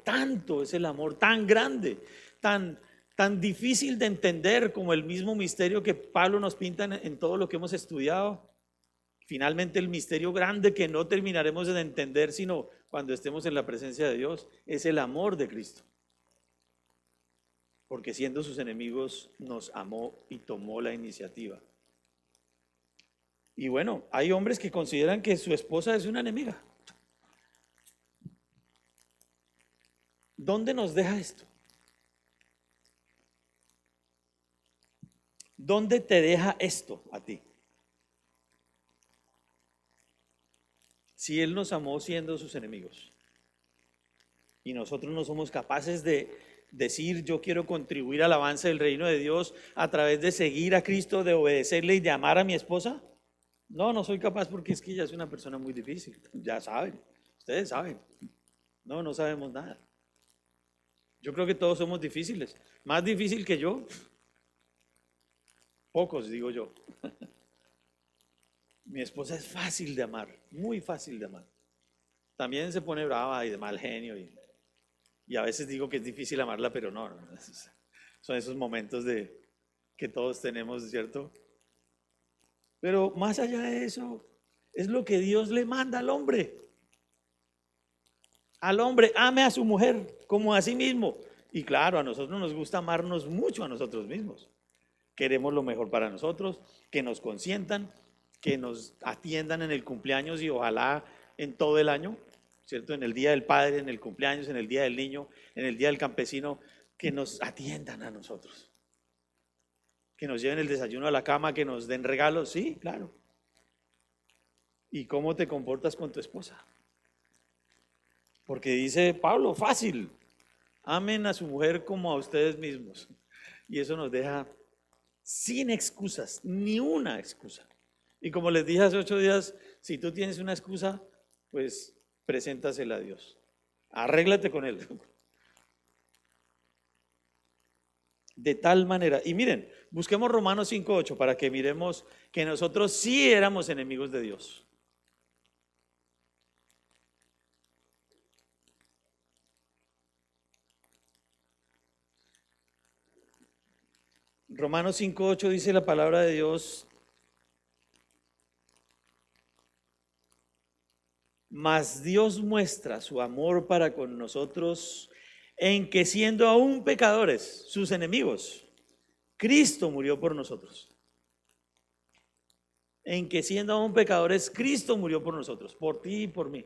tanto es el amor, tan grande, tan difícil de entender como el mismo misterio que Pablo nos pinta en todo lo que hemos estudiado. Finalmente el misterio grande que no terminaremos de entender sino cuando estemos en la presencia de Dios es el amor de Cristo. Porque siendo sus enemigos nos amó y tomó la iniciativa. Y bueno, hay hombres que consideran que su esposa es una enemiga. ¿Dónde nos deja esto? ¿Dónde te deja esto a ti? Si Él nos amó siendo sus enemigos y nosotros no somos capaces de decir yo quiero contribuir al avance del reino de Dios a través de seguir a Cristo, de obedecerle y de amar a mi esposa, no soy capaz porque es que ella es una persona muy difícil, ya saben, ustedes saben, no sabemos nada. Yo creo que todos somos difíciles, más difícil que yo, pocos digo yo. Mi esposa es fácil de amar, muy fácil de amar. También se pone brava y de mal genio y a veces digo que es difícil amarla, pero no, son esos momentos de que todos tenemos, ¿cierto? Pero más allá de eso, es lo que Dios le manda al hombre. Al hombre, ame a su mujer como a sí mismo. Y claro, a nosotros nos gusta amarnos mucho a nosotros mismos. Queremos lo mejor para nosotros, que nos consientan, que nos atiendan en el cumpleaños y ojalá en todo el año, ¿cierto? En el día del padre, en el cumpleaños, en el día del niño, en el día del campesino, que nos atiendan a nosotros. Que nos lleven el desayuno a la cama, que nos den regalos, sí, claro. ¿Y cómo te comportas con tu esposa? Porque dice Pablo, fácil, amen a su mujer como a ustedes mismos. Y eso nos deja sin excusas, ni una excusa. Y como les dije hace 8 días, si tú tienes una excusa, pues preséntasela a Dios. Arréglate con Él. De tal manera, y miren, busquemos Romanos 5:8 para que miremos que nosotros sí éramos enemigos de Dios. Romanos 5:8 dice la palabra de Dios: mas Dios muestra su amor para con nosotros en que siendo aún pecadores, sus enemigos, Cristo murió por nosotros. En que siendo aún pecadores, Cristo murió por nosotros, por ti y por mí.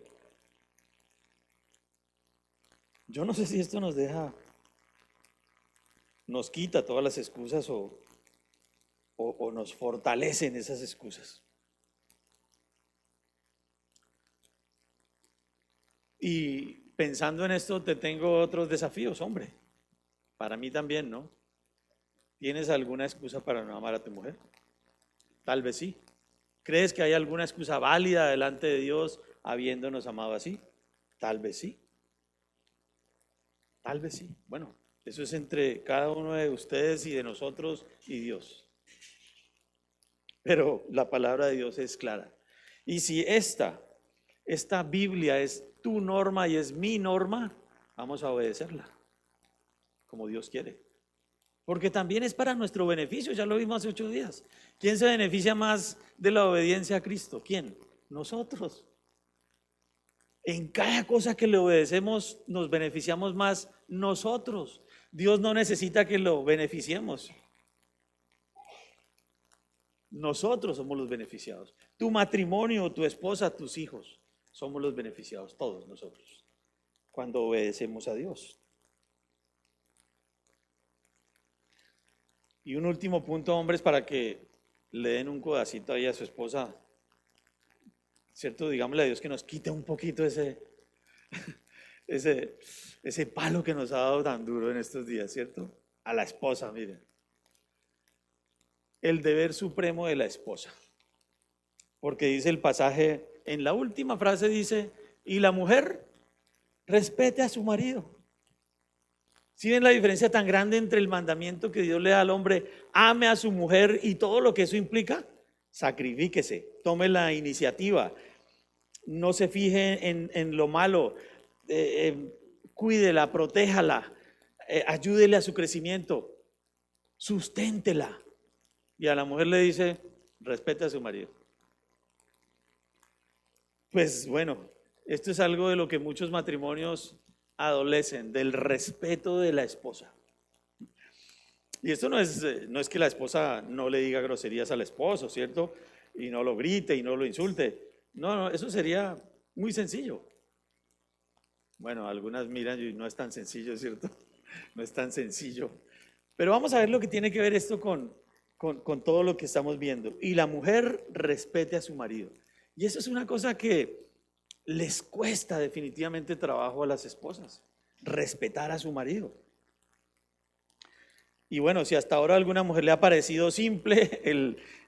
Yo no sé si esto nos deja nos quita todas las excusas o nos fortalecen esas excusas. Y pensando en esto, te tengo otros desafíos, hombre. Para mí también, ¿no? ¿Tienes alguna excusa para no amar a tu mujer? Tal vez sí. ¿Crees que hay alguna excusa válida delante de Dios habiéndonos amado así? Tal vez sí. Tal vez sí. Bueno, eso es entre cada uno de ustedes y de nosotros y Dios. Pero la palabra de Dios es clara. Y si esta Biblia es tu norma y es mi norma, vamos a obedecerla como Dios quiere. Porque también es para nuestro beneficio, ya lo vimos hace 8 días. ¿Quién se beneficia más de la obediencia a Cristo? ¿Quién? Nosotros. En cada cosa que le obedecemos nos beneficiamos más nosotros. Dios no necesita que lo beneficiemos. Nosotros somos los beneficiados. Tu matrimonio, tu esposa, tus hijos, somos los beneficiados, todos nosotros, cuando obedecemos a Dios. Y un último punto, hombres, para que le den un codacito ahí a su esposa, ¿cierto? Digámosle a Dios que nos quite un poquito ese palo que nos ha dado tan duro en estos días, ¿cierto? A la esposa, miren. El deber supremo de la esposa. Porque dice el pasaje, en la última frase dice, y la mujer respete a su marido. ¿Sí ven la diferencia tan grande entre el mandamiento que Dios le da al hombre, ame a su mujer y todo lo que eso implica? Sacrifíquese, tome la iniciativa, no se fije en lo malo, cuídela, protéjala, ayúdele a su crecimiento, susténtela. Y a la mujer le dice, respete a su marido. Pues bueno, esto es algo de lo que muchos matrimonios adolecen, del respeto de la esposa. Y esto no es que la esposa no le diga groserías al esposo, ¿cierto? Y no lo grite y no lo insulte. No, eso sería muy sencillo. Bueno, algunas miran y no es tan sencillo, ¿cierto? No es tan sencillo. Pero vamos a ver lo que tiene que ver esto con todo lo que estamos viendo. Y la mujer respete a su marido. Y eso es una cosa que les cuesta definitivamente trabajo a las esposas, respetar a su marido. Y bueno, si hasta ahora a alguna mujer le ha parecido simple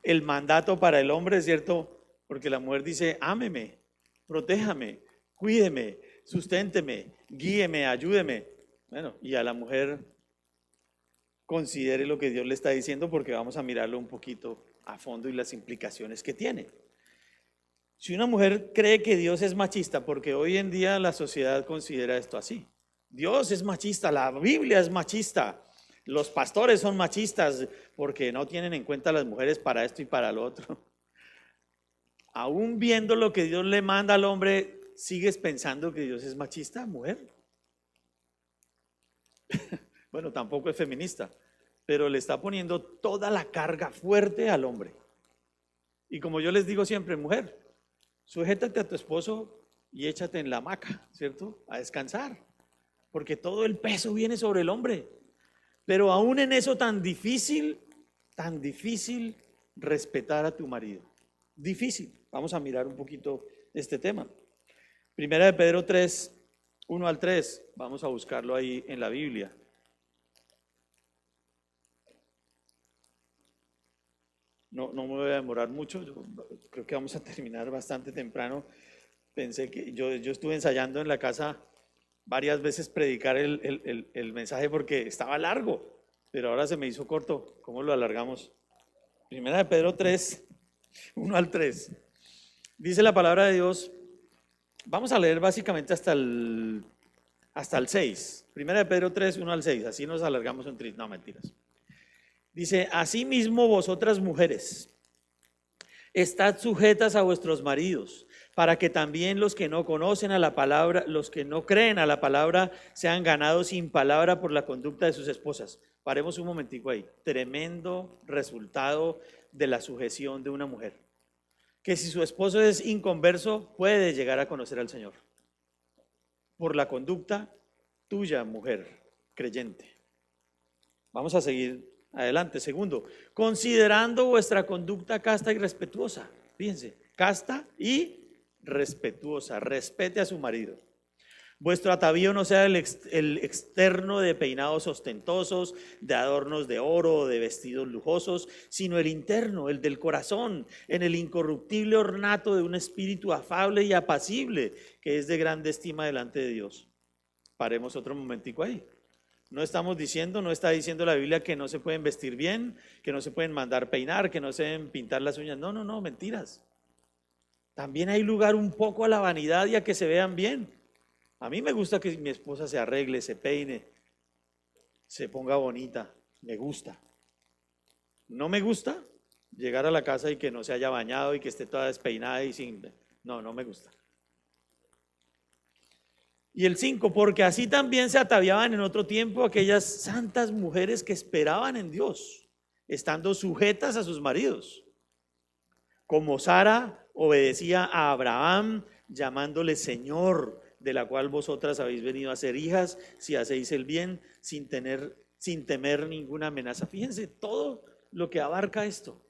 el mandato para el hombre, ¿cierto? Porque la mujer dice, ámeme, protéjame, cuídeme, susténteme, guíeme, ayúdeme. Bueno, y a la mujer considere lo que Dios le está diciendo, porque vamos a mirarlo un poquito a fondo y las implicaciones que tiene. Si una mujer cree que Dios es machista, porque hoy en día la sociedad considera esto así, Dios es machista, la Biblia es machista, los pastores son machistas porque no tienen en cuenta a las mujeres para esto y para lo otro. Aún viendo lo que Dios le manda al hombre, ¿sigues pensando que Dios es machista, mujer? Bueno, tampoco es feminista, pero le está poniendo toda la carga fuerte al hombre. Y como yo les digo siempre, mujer, sujétate a tu esposo y échate en la hamaca, ¿cierto? A descansar, porque todo el peso viene sobre el hombre. Pero aún en eso tan difícil respetar a tu marido. Difícil. Vamos a mirar un poquito este tema. Primera de Pedro 3, 1 al 3. Vamos a buscarlo ahí en la Biblia. No me voy a demorar mucho. Yo creo que vamos a terminar bastante temprano. Pensé que yo estuve ensayando en la casa varias veces predicar el mensaje porque estaba largo, pero ahora se me hizo corto. ¿Cómo lo alargamos? Primera de Pedro 3, 1 al 3. Dice la palabra de Dios. Vamos a leer básicamente hasta el 6. Primera de Pedro 3, 1 al 6. Así nos alargamos un tris. No, mentiras. Dice, asimismo vosotras mujeres, estad sujetas a vuestros maridos, para que también los que no conocen a la palabra, los que no creen a la palabra, sean ganados sin palabra por la conducta de sus esposas. Paremos un momentico ahí. Tremendo resultado de la sujeción de una mujer. Que si su esposo es inconverso, puede llegar a conocer al Señor. Por la conducta tuya, mujer creyente. Vamos a seguir adelante. Segundo, considerando vuestra conducta casta y respetuosa. Fíjense, casta y respetuosa. Respete a su marido. Vuestro atavío no sea el externo de peinados ostentosos, de adornos de oro o de vestidos lujosos, sino el interno, el del corazón, en el incorruptible ornato de un espíritu afable y apacible, que es de grande estima delante de Dios. Paremos otro momentico ahí. No estamos diciendo, no está diciendo la Biblia que no se pueden vestir bien, que no se pueden mandar peinar, que no se deben pintar las uñas. No, no, no, mentiras. También hay lugar un poco a la vanidad y a que se vean bien. A mí me gusta que mi esposa se arregle, se peine, se ponga bonita. Me gusta. No me gusta llegar a la casa y que no se haya bañado y que esté toda despeinada y sin... No, no me gusta. Y el 5, porque así también se ataviaban en otro tiempo aquellas santas mujeres que esperaban en Dios, estando sujetas a sus maridos. Como Sara obedecía a Abraham, llamándole Señor, de la cual vosotras habéis venido a ser hijas, si hacéis el bien, sin temer ninguna amenaza. Fíjense todo lo que abarca esto.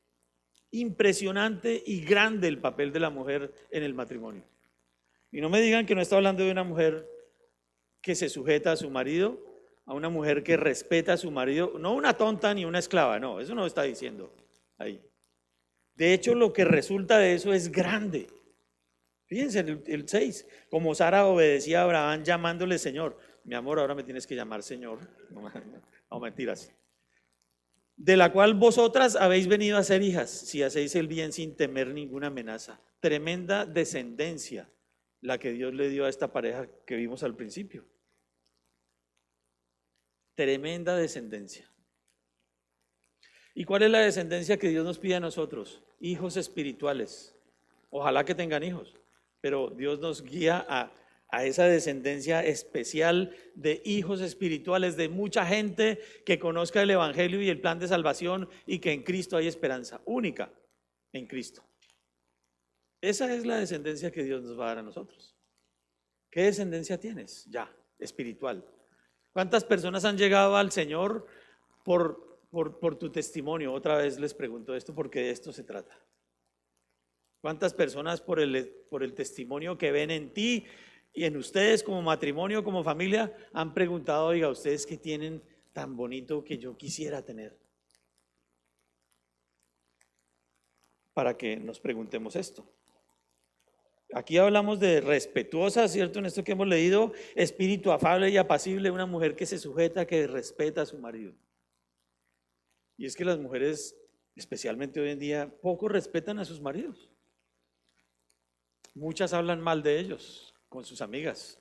Impresionante y grande el papel de la mujer en el matrimonio. Y no me digan que no está hablando de una mujer que se sujeta a su marido, a una mujer que respeta a su marido, no una tonta ni una esclava, no, eso no está diciendo ahí. De hecho, lo que resulta de eso es grande. Fíjense el 6, como Sara obedecía a Abraham llamándole Señor. Mi amor, ahora me tienes que llamar Señor. No, mentiras. De la cual vosotras habéis venido a ser hijas, si hacéis el bien sin temer ninguna amenaza. Tremenda descendencia la que Dios le dio a esta pareja que vimos al principio. Tremenda descendencia. ¿Y cuál es la descendencia que Dios nos pide a nosotros? Hijos espirituales. Ojalá que tengan hijos, pero Dios nos guía a esa descendencia especial de hijos espirituales, de mucha gente que conozca el Evangelio y el plan de salvación y que en Cristo hay esperanza única en Cristo. Esa es la descendencia que Dios nos va a dar a nosotros. ¿Qué descendencia tienes? Ya, espiritual. ¿Cuántas personas han llegado al Señor por tu testimonio? Otra vez les pregunto esto porque de esto se trata. ¿Cuántas personas por el testimonio que ven en ti y en ustedes como matrimonio, como familia, han preguntado, oiga, ustedes qué tienen tan bonito que yo quisiera tener? Para que nos preguntemos esto. Aquí hablamos de respetuosa, ¿cierto? En esto que hemos leído, espíritu afable y apacible, una mujer que se sujeta, que respeta a su marido. Y es que las mujeres, especialmente hoy en día, poco respetan a sus maridos. Muchas hablan mal de ellos con sus amigas.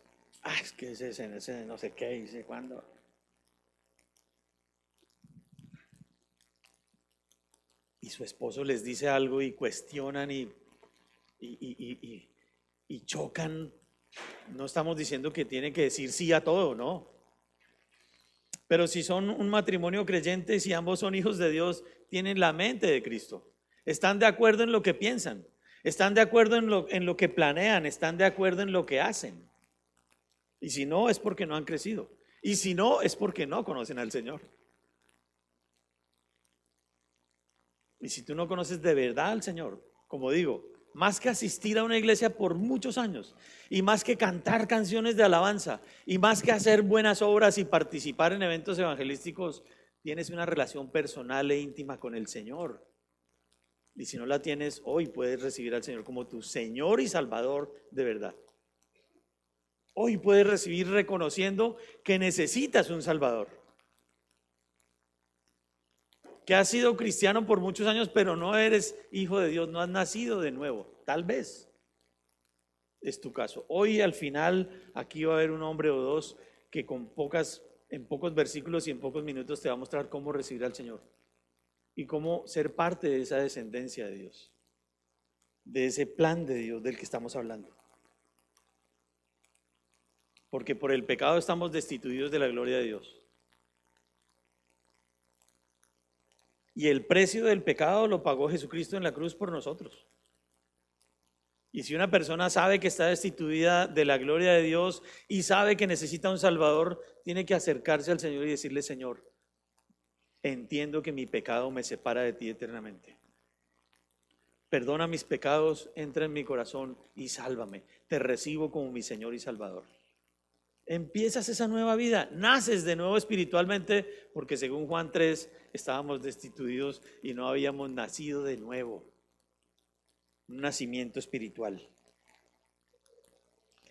Es que ese no sé qué, dice cuándo. Y su esposo les dice algo y cuestionan y chocan. No estamos diciendo que tiene que decir sí a todo, no. Pero si son un matrimonio creyente, si ambos son hijos de Dios, tienen la mente de Cristo. Están de acuerdo en lo que piensan. Están de acuerdo en lo que planean, están de acuerdo en lo que hacen. Y si no, es porque no han crecido. Y si no, es porque no conocen al Señor. Y si tú no conoces de verdad al Señor, como digo, más que asistir a una iglesia por muchos años, y más que cantar canciones de alabanza, y más que hacer buenas obras y participar en eventos evangelísticos, tienes una relación personal e íntima con el Señor. Y si no la tienes, hoy puedes recibir al Señor como tu Señor y Salvador de verdad. Hoy puedes recibir reconociendo que necesitas un Salvador. Que has sido cristiano por muchos años, pero no eres hijo de Dios, no has nacido de nuevo. Tal vez es tu caso. Hoy al final aquí va a haber un hombre o dos que en pocos versículos y en pocos minutos te va a mostrar cómo recibir al Señor. Y cómo ser parte de esa descendencia de Dios, de ese plan de Dios del que estamos hablando. Porque por el pecado estamos destituidos de la gloria de Dios. Y el precio del pecado lo pagó Jesucristo en la cruz por nosotros. Y si una persona sabe que está destituida de la gloria de Dios y sabe que necesita un Salvador, tiene que acercarse al Señor y decirle, Señor, entiendo que mi pecado me separa de ti eternamente. Perdona mis pecados, entra en mi corazón y sálvame. Te recibo como mi Señor y Salvador. Empiezas esa nueva vida, naces de nuevo espiritualmente, porque según Juan 3 estábamos destituidos y no habíamos nacido de nuevo. Un nacimiento espiritual.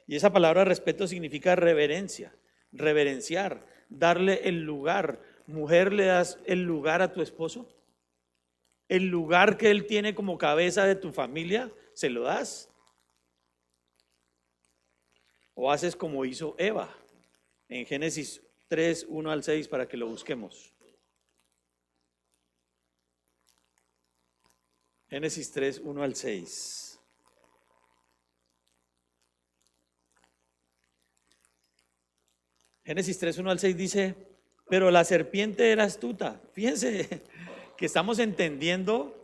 Y esa palabra respeto significa reverencia, reverenciar, darle el lugar. Mujer, ¿le das el lugar a tu esposo? El lugar que él tiene como cabeza de tu familia, ¿se lo das? ¿O haces como hizo Eva en Génesis 3, 1 al 6 para que lo busquemos? Génesis 3, 1 al 6. Génesis 3, 1 al 6 dice, pero la serpiente era astuta. Fíjense que estamos entendiendo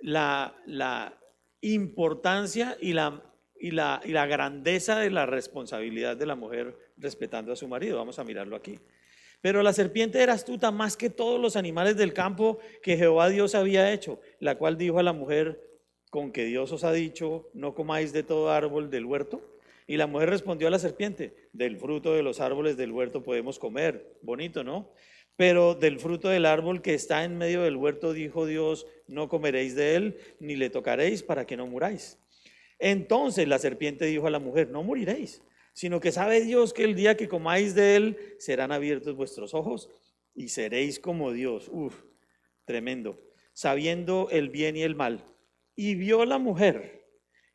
la importancia y la grandeza de la responsabilidad de la mujer respetando a su marido. Vamos a mirarlo aquí. Pero la serpiente era astuta más que todos los animales del campo que Jehová Dios había hecho, la cual dijo a la mujer, con que Dios os ha dicho, no comáis de todo árbol del huerto. Y la mujer respondió a la serpiente, del fruto de los árboles del huerto podemos comer. Bonito, ¿no? Pero del fruto del árbol que está en medio del huerto, dijo Dios, no comeréis de él, ni le tocaréis para que no muráis. Entonces la serpiente dijo a la mujer, no moriréis, sino que sabe Dios que el día que comáis de él, serán abiertos vuestros ojos y seréis como Dios. Tremendo. Sabiendo el bien y el mal. Y vio la mujer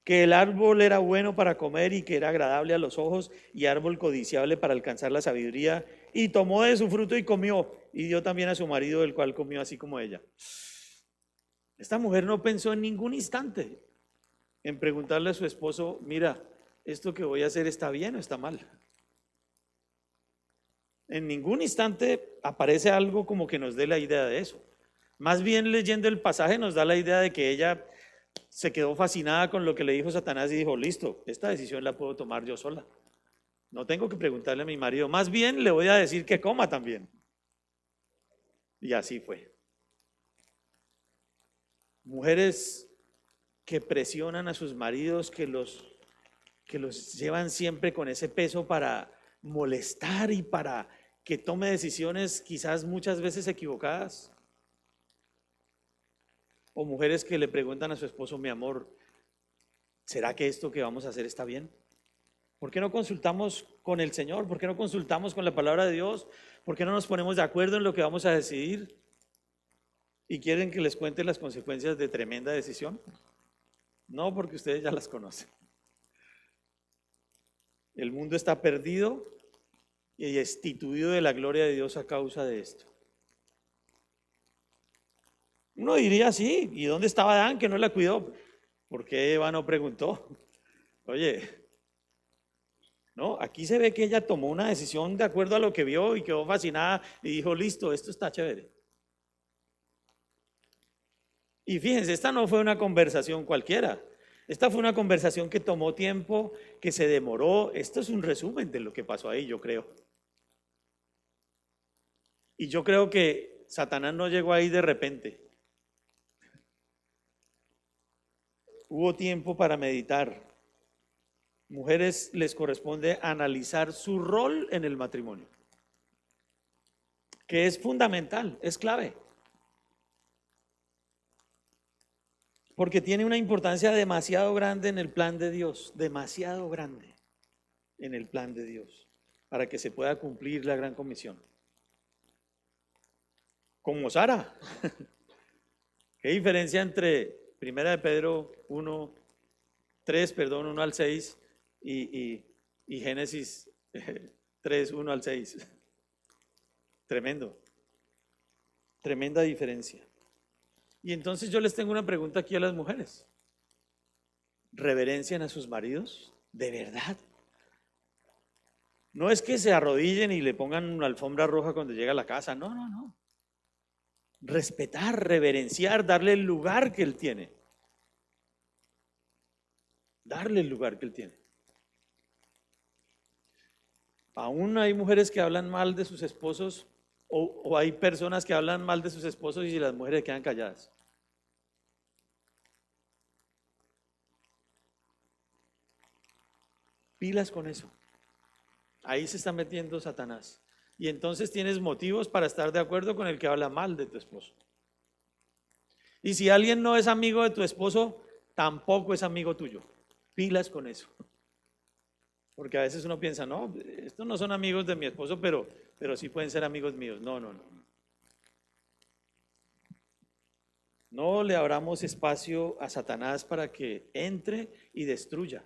que el árbol era bueno para comer y que era agradable a los ojos y árbol codiciable para alcanzar la sabiduría, y tomó de su fruto y comió, y dio también a su marido, el cual comió así como ella. Esta mujer no pensó en ningún instante en preguntarle a su esposo, mira, ¿esto que voy a hacer está bien o está mal? En ningún instante aparece algo como que nos dé la idea de eso. Más bien, leyendo el pasaje nos da la idea de que ella se quedó fascinada con lo que le dijo Satanás y dijo, listo, esta decisión la puedo tomar yo sola. No tengo que preguntarle a mi marido, más bien le voy a decir que coma también. Y así fue. Mujeres que presionan a sus maridos, que los llevan siempre con ese peso para molestar y para que tome decisiones quizás muchas veces equivocadas. O mujeres que le preguntan a su esposo, mi amor, ¿será que esto que vamos a hacer está bien? ¿Por qué no consultamos con el Señor? ¿Por qué no consultamos con la palabra de Dios? ¿Por qué no nos ponemos de acuerdo en lo que vamos a decidir? ¿Y quieren que les cuente las consecuencias de tremenda decisión? No, porque ustedes ya las conocen. El mundo está perdido y destituido de la gloria de Dios a causa de esto. Uno diría, sí, ¿y dónde estaba Adán que no la cuidó? ¿Por qué Eva no preguntó? Oye, no, aquí se ve que ella tomó una decisión de acuerdo a lo que vio y quedó fascinada y dijo, listo, esto está chévere. Y fíjense, esta no fue una conversación cualquiera. Esta fue una conversación que tomó tiempo, que se demoró. Esto es un resumen de lo que pasó ahí, yo creo. Y yo creo que Satanás no llegó ahí de repente. Hubo tiempo para meditar. Mujeres les corresponde analizar su rol en el matrimonio, que es fundamental, es clave. Porque tiene una importancia demasiado grande en el plan de Dios, demasiado grande en el plan de Dios, para que se pueda cumplir la gran comisión. Como Sara. ¿Qué diferencia entre 1 de Pedro 1 al 6 y Génesis 3, 1 al 6? Tremendo. Tremenda diferencia. Y entonces yo les tengo una pregunta aquí a las mujeres. ¿Reverencian a sus maridos? ¿De verdad? No es que se arrodillen y le pongan una alfombra roja cuando llega a la casa. No, no, no. Respetar, reverenciar, darle el lugar que él tiene. Darle el lugar que él tiene. Aún hay mujeres que hablan mal de sus esposos O hay personas que hablan mal de sus esposos y las mujeres quedan calladas. Pilas con eso. Ahí se está metiendo Satanás. Y entonces tienes motivos para estar de acuerdo con el que habla mal de tu esposo. Y si alguien no es amigo de tu esposo, tampoco es amigo tuyo. Pilas con eso. Porque a veces uno piensa, no, estos no son amigos de mi esposo, pero sí pueden ser amigos míos. No, no, no. No le abramos espacio a Satanás para que entre y destruya.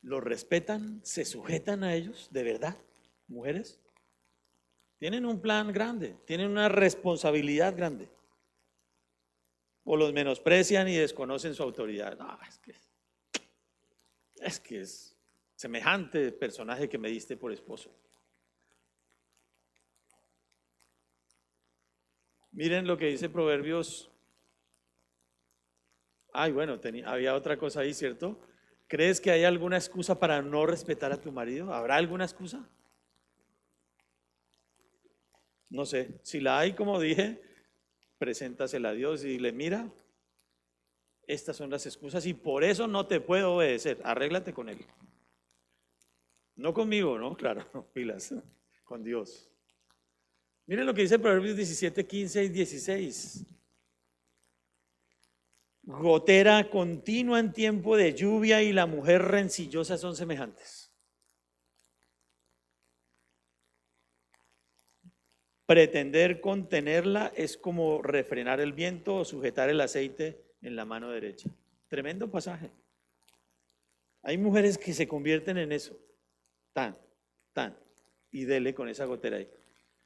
¿Los respetan? ¿Se sujetan a ellos? ¿De verdad? Mujeres. Tienen un plan grande, tienen una responsabilidad grande. O los menosprecian y desconocen su autoridad. No, es que es semejante personaje que me diste por esposo. Miren lo que dice Proverbios. Ay, bueno, había otra cosa ahí, ¿cierto? ¿Crees que hay alguna excusa para no respetar a tu marido? ¿Habrá alguna excusa? No sé, si la hay, como dije, preséntasela a Dios y dile, mira, estas son las excusas y por eso no te puedo obedecer, arréglate con él. No conmigo, ¿no? Claro, pilas, con Dios. Miren lo que dice Proverbios 17, 15 y 16. Gotera continua en tiempo de lluvia y la mujer rencillosa son semejantes. Pretender contenerla es como refrenar el viento o sujetar el aceite en la mano derecha. Tremendo pasaje. Hay mujeres que se convierten en eso. Tan, y dele con esa gotera ahí.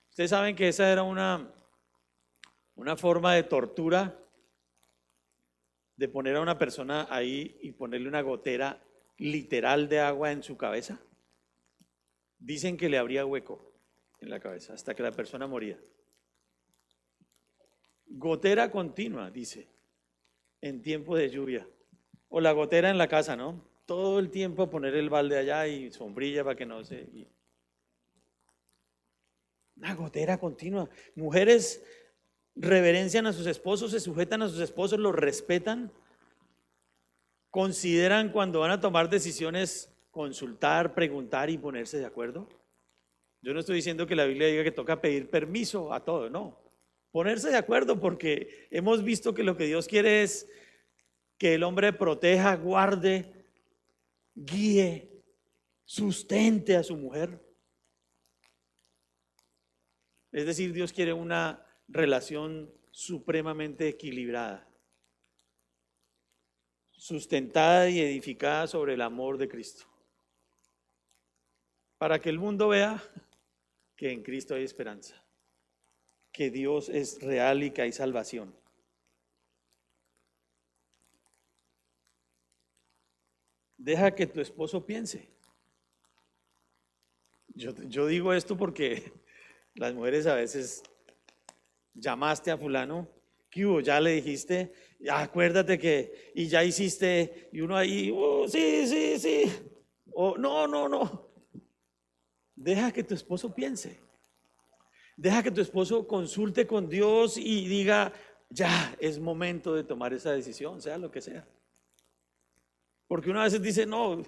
Ustedes saben que esa era una forma de tortura, de poner a una persona ahí y ponerle una gotera literal de agua en su cabeza. Dicen que le abría hueco en la cabeza hasta que la persona moría. Gotera continua, dice, en tiempo de lluvia. O la gotera en la casa, ¿no? Todo el tiempo poner el balde allá y sombrilla para que no se... Una gotera continua. Mujeres reverencian a sus esposos, se sujetan a sus esposos, los respetan, consideran cuando van a tomar decisiones consultar, preguntar y ponerse de acuerdo. Yo no estoy diciendo que la Biblia diga que toca pedir permiso a todo, no. Ponerse de acuerdo porque hemos visto que lo que Dios quiere es que el hombre proteja, guarde, guíe, sustente a su mujer. Es decir, Dios quiere una relación supremamente equilibrada, sustentada y edificada sobre el amor de Cristo, para que el mundo vea que en Cristo hay esperanza, que Dios es real y que hay salvación. Deja que tu esposo piense. Yo digo esto porque las mujeres a veces llamaste a fulano, ¿qué hubo? Ya le dijiste, ya acuérdate que, y ya hiciste, y uno ahí, sí, o no. Deja que tu esposo piense. Deja que tu esposo consulte con Dios y diga, ya es momento de tomar esa decisión, sea lo que sea. Porque uno a veces dice, no,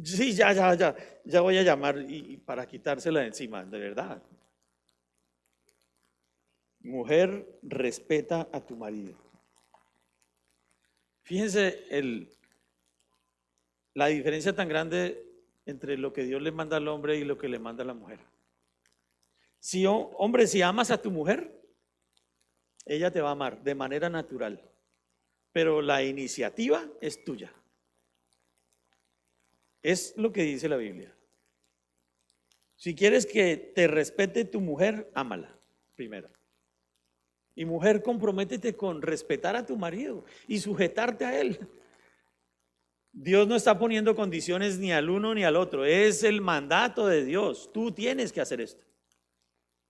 sí, ya voy a llamar y para quitársela de encima, de verdad. Mujer, respeta a tu marido. Fíjense la diferencia tan grande entre lo que Dios le manda al hombre y lo que le manda a la mujer. Hombre, si amas a tu mujer, ella te va a amar de manera natural, pero la iniciativa es tuya. Es lo que dice la Biblia. Si quieres que te respete tu mujer, ámala primero. Y mujer, comprométete con respetar a tu marido y sujetarte a él. Dios no está poniendo condiciones ni al uno ni al otro. Es el mandato de Dios. Tú tienes que hacer esto.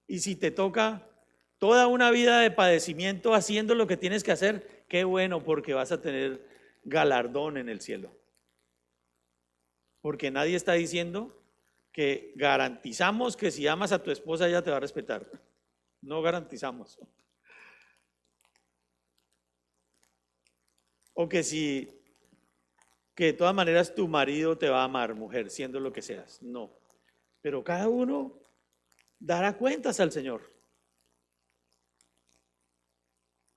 Y si te toca toda una vida de padecimiento haciendo lo que tienes que hacer, qué bueno, porque vas a tener galardón en el cielo. porque nadie está diciendo que garantizamos que si amas a tu esposa ella te va a respetar. No garantizamos. O que que de todas maneras tu marido te va a amar, mujer, siendo lo que seas. No. Pero cada uno dará cuentas al Señor.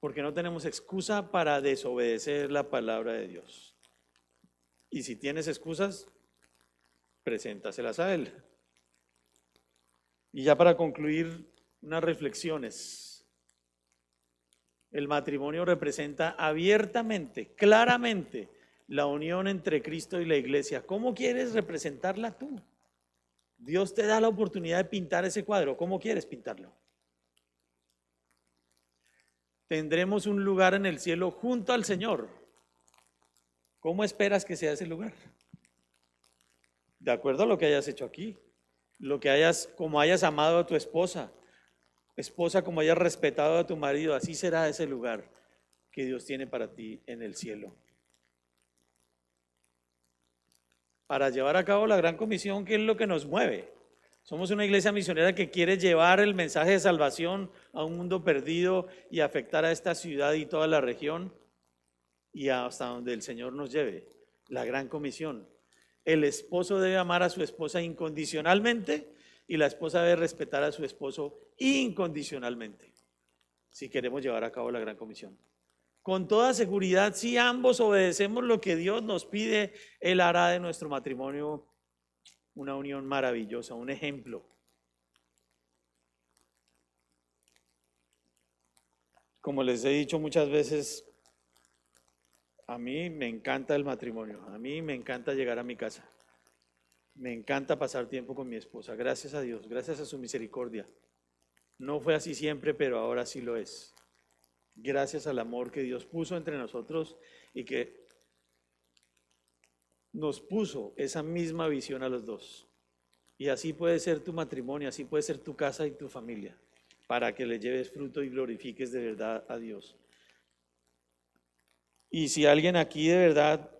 Porque no tenemos excusa para desobedecer la palabra de Dios. Y si tienes excusas, preséntaselas a Él. Y ya para concluir, unas reflexiones. El matrimonio representa abiertamente, claramente, la unión entre Cristo y la iglesia. ¿Cómo quieres representarla tú? Dios te da la oportunidad de pintar ese cuadro. ¿Cómo quieres pintarlo? Tendremos un lugar en el cielo junto al Señor. ¿Cómo esperas que sea ese lugar? De acuerdo a lo que hayas hecho aquí, como hayas amado a tu esposa, como hayas respetado a tu marido, así será ese lugar que Dios tiene para ti en el cielo. Para llevar a cabo la gran comisión, que es lo que nos mueve. Somos una iglesia misionera que quiere llevar el mensaje de salvación a un mundo perdido y afectar a esta ciudad y toda la región y hasta donde el Señor nos lleve. La gran comisión. El esposo debe amar a su esposa incondicionalmente y la esposa debe respetar a su esposo incondicionalmente, si queremos llevar a cabo la gran comisión. Con toda seguridad, si ambos obedecemos lo que Dios nos pide, Él hará de nuestro matrimonio una unión maravillosa, un ejemplo. Como les he dicho muchas veces, a mí me encanta el matrimonio, a mí me encanta llegar a mi casa, me encanta pasar tiempo con mi esposa, gracias a Dios, gracias a su misericordia. No fue así siempre, pero ahora sí lo es. Gracias al amor que Dios puso entre nosotros y que nos puso esa misma visión a los dos. Y así puede ser tu matrimonio, así puede ser tu casa y tu familia, para que le lleves fruto y glorifiques de verdad a Dios. Y si alguien aquí de verdad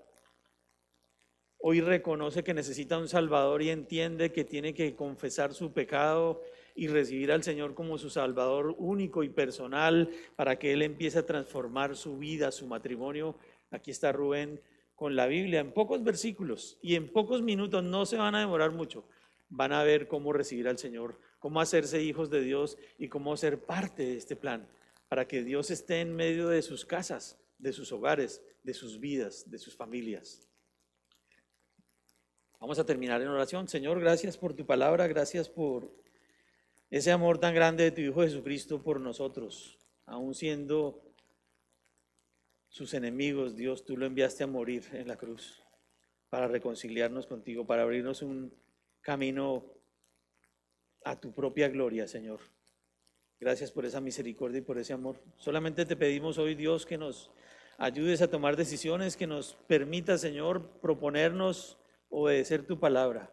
hoy reconoce que necesita un Salvador y entiende que tiene que confesar su pecado y recibir al Señor como su Salvador único y personal para que Él empiece a transformar su vida, su matrimonio, aquí está Rubén con la Biblia en pocos versículos y en pocos minutos, no se van a demorar mucho, van a ver cómo recibir al Señor, cómo hacerse hijos de Dios y cómo ser parte de este plan, para que Dios esté en medio de sus casas, de sus hogares, de sus vidas, de sus familias. Vamos a terminar en oración. Señor, gracias por tu palabra, gracias por ese amor tan grande de tu Hijo Jesucristo por nosotros, aun siendo sus enemigos. Dios, tú lo enviaste a morir en la cruz para reconciliarnos contigo, para abrirnos un camino a tu propia gloria, Señor. Gracias por esa misericordia y por ese amor. Solamente te pedimos hoy, Dios, que nos ayudes a tomar decisiones, que nos permita, Señor, proponernos obedecer tu palabra.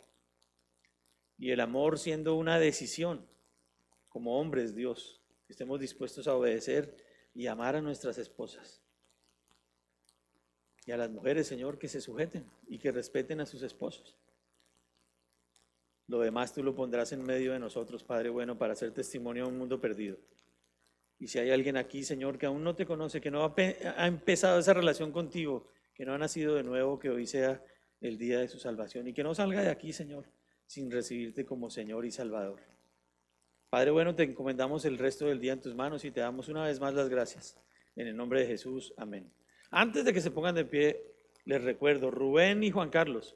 Y el amor siendo una decisión, como hombres, Dios, que estemos dispuestos a obedecer y amar a nuestras esposas. Y a las mujeres, Señor, que se sujeten y que respeten a sus esposos. Lo demás tú lo pondrás en medio de nosotros, Padre bueno, para hacer testimonio a un mundo perdido. Y si hay alguien aquí, Señor, que aún no te conoce, que no ha empezado esa relación contigo, que no ha nacido de nuevo, que hoy sea el día de su salvación y que no salga de aquí, Señor, sin recibirte como Señor y Salvador. Padre bueno, te encomendamos el resto del día en tus manos y te damos una vez más las gracias. En el nombre de Jesús, amén. Antes de que se pongan de pie, les recuerdo, Rubén y Juan Carlos,